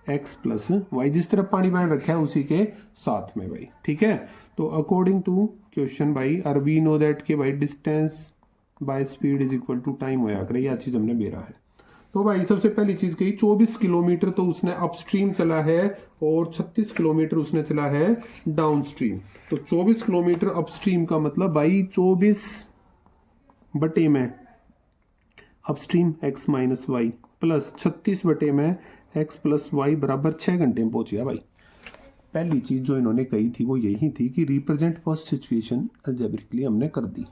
Speaker 1: x प्लस वाई, जिस तरफ पानी बैंड रखा है उसी के साथ में भाई। ठीक है, तो अकॉर्डिंग टू क्वेश्चन भाई आर वी नो दैट के भाई distance by speed is equal to time होया करे, यह चीज हमने बेरा है। तो भाई सबसे पहली चीज कही 24 किलोमीटर तो उसने अपस्ट्रीम चला है और 36 किलोमीटर उसने चला है डाउनस्ट्रीम। तो 24 किलोमीटर अपस्ट्रीम का मतलब भाई 24 बटे में upstream x minus Y plus 36 बटे में x प्लस वाई बराबर 6 घंटे में पहुंच गया भाई। पहली चीज जो इन्होंने कही थी वो यही थी कि रिप्रेजेंट फर्स्ट सिचुएशन अलजेब्रिकली हमने कर दी।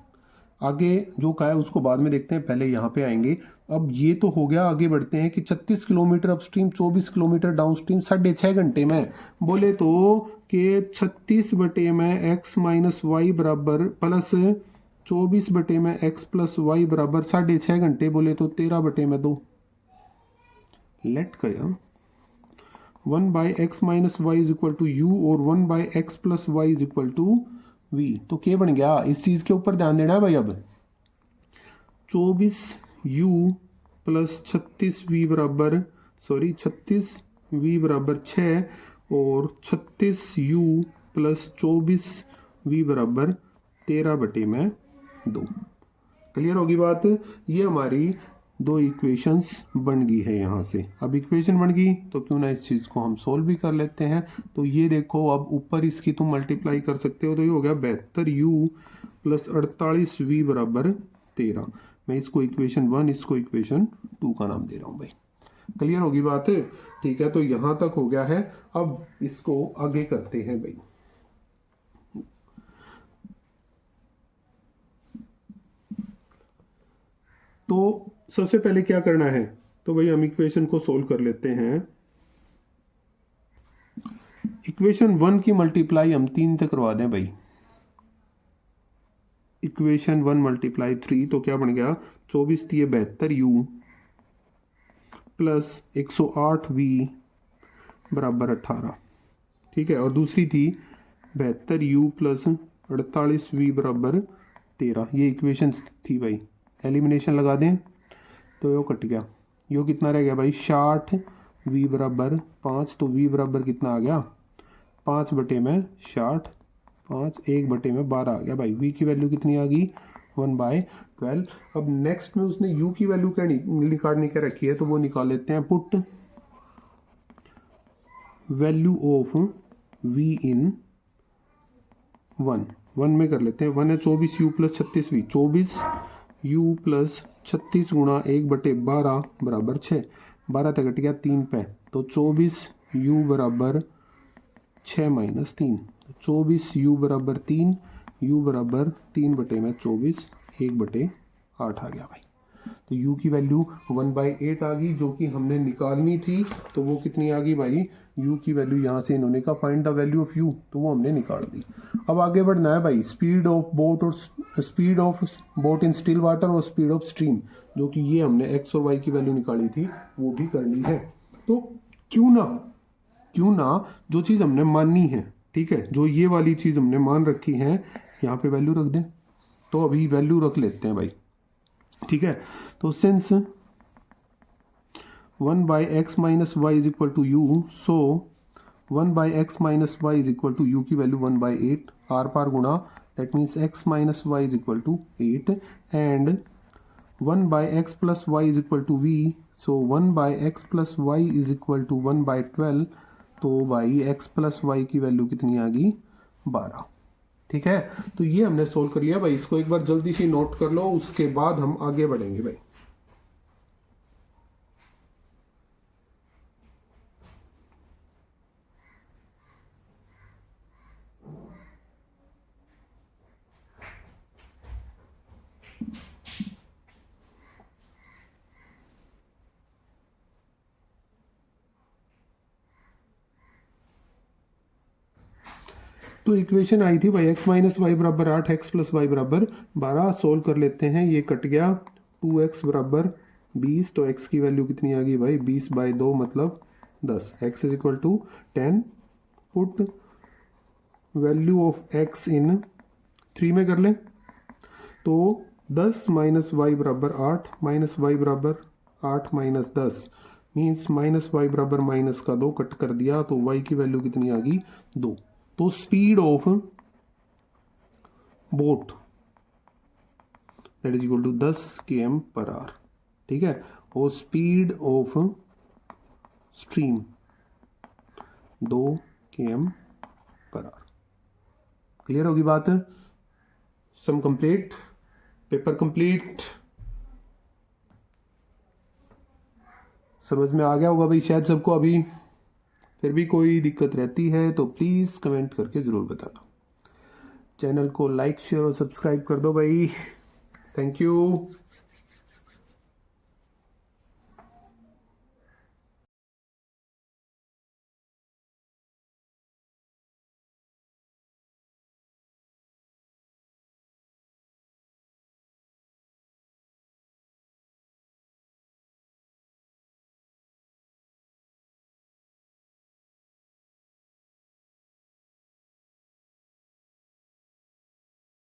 Speaker 1: आगे जो कहा है उसको बाद में देखते हैं, पहले यहाँ पे आएंगे। अब ये तो हो गया, आगे बढ़ते हैं कि 36 किलोमीटर अपस्ट्रीम 24 किलोमीटर डाउनस्ट्रीम 6.5 घंटे में। बोले तो कि 36 बटे में x माइनस वाई बराबर प्लस 24 बटे में x प्लस वाई बराबर 6.5 घंटे, बोले तो 13 बटे में 2। लेट करें 1 by X minus Y is equal to U और 1 by X plus Y is equal to V. तो क्या बन गया, इस चीज के ऊपर ध्यान देना है भाई। अब 24u प्लस 36v बराबर 36v बराबर 6 और 36u प्लस 24v बराबर 13 बटे में 2। क्लियर होगी बात। ये हमारी दो इक्वेशंस बन गई है यहाँ से। अब इक्वेशन बन गई तो क्यों ना इस चीज़ को हम सोल्व भी कर लेते हैं। तो ये देखो, अब ऊपर इसकी तुम मल्टीप्लाई कर सकते हो, तो ये हो गया 72u प्लस 48v बराबर 13। मैं इसको इक्वेशन 1, इसको इक्वेशन 2 का नाम दे रहा हूँ भाई। क्लियर होगी बात। ठीक है, तो यहाँ तक हो गया है। अब इसको आगे करते हैं भाई। तो सबसे पहले क्या करना है, तो भाई हम इक्वेशन को सोल्व कर लेते हैं। इक्वेशन 1 की मल्टीप्लाई हम 3 तक करवा दें भाई। इक्वेशन 1 मल्टीप्लाई 3 तो क्या बन गया, 24 थी 72u प्लस 108v बराबर 18। ठीक है, और दूसरी थी 72u प्लस 48v बराबर 13। ये इक्वेशन थी भाई। एलिमिनेशन लगा दें तो यो कट गया, यो कितना रह गया भाई 60v बराबर 5। तो v बराबर कितना आ गया 5 बटे में 60, 5 1 बटे में 12 आ गया भाई। v की वैल्यू कितनी आ गई 1/12। अब नेक्स्ट में उसने u की वैल्यू क्या निकालने क्या रखी है, तो वो निकाल लेते हैं। Put value of v in 1 में कर लेते हैं। 1 है 24u plus 36v, 24u plus 36 गुणा 1/12 बराबर 6। 12 तक कट गया 3 पे, तो 24u बराबर 6 माइनस 3, 24u बराबर 3, u बराबर 3/24, 1/8 आ गया भाई। तो u की वैल्यू 1/8 आ गई, जो कि हमने निकालनी थी। तो वो कितनी आ गई भाई, u की वैल्यू यहाँ से इन्होंने कहा find the value of u, तो वो हमने निकाल दी। अब आगे बढ़ना है भाई, स्पीड ऑफ बोट और speed of boat in still water और स्पीड ऑफ स्ट्रीम, जो कि ये हमने x और y की वैल्यू निकाली थी, वो भी करनी है। तो क्यों ना जो चीज़ हमने माननी है, ठीक है, जो ये वाली चीज़ हमने मान रखी है, यहाँ पे वैल्यू रख दें। तो अभी वैल्यू रख लेते हैं भाई, ठीक है। तो since 1/x minus Y is equal to U, so 1/x minus Y is equal to U की वैल्यू 1/8, आर पार गुणा, that means x minus Y is equal to 8, and 1/x plus Y is equal to v, so 1/x plus Y is equal to 1/12। तो भाई x plus Y की value कितनी आ गई, 12, ठीक है। तो ये हमने सोल्व कर लिया भाई, इसको एक बार जल्दी से नोट कर लो, उसके बाद हम आगे बढ़ेंगे भाई। तो इक्वेशन आई थी भाई x माइनस वाई बराबर 8, x प्लस वाई बराबर 12। सोल्व कर लेते हैं, ये कट गया, 2x बराबर 20, तो x की वैल्यू कितनी आ गई भाई, 20/2 मतलब 10, x is equal to 10। Put value of x in 3 में कर लें, तो 10 माइनस वाई बराबर 8, माइनस वाई बराबर 8 माइनस 10 मीन्स माइनस वाई बराबर माइनस का 2 कट कर दिया, तो y की वैल्यू कितनी आ गई, 2। तो speed of boat that is equal to 10 km/h, ठीक है, और speed of stream 2 km/h। Clear होगी बात, सम कंप्लीट, पेपर कंप्लीट, समझ में आ गया होगा भाई शायद सबको। अभी फिर भी कोई दिक्कत रहती है तो प्लीज़ कमेंट करके ज़रूर बता दो। चैनल को लाइक शेयर और सब्सक्राइब कर दो भाई। Thank you.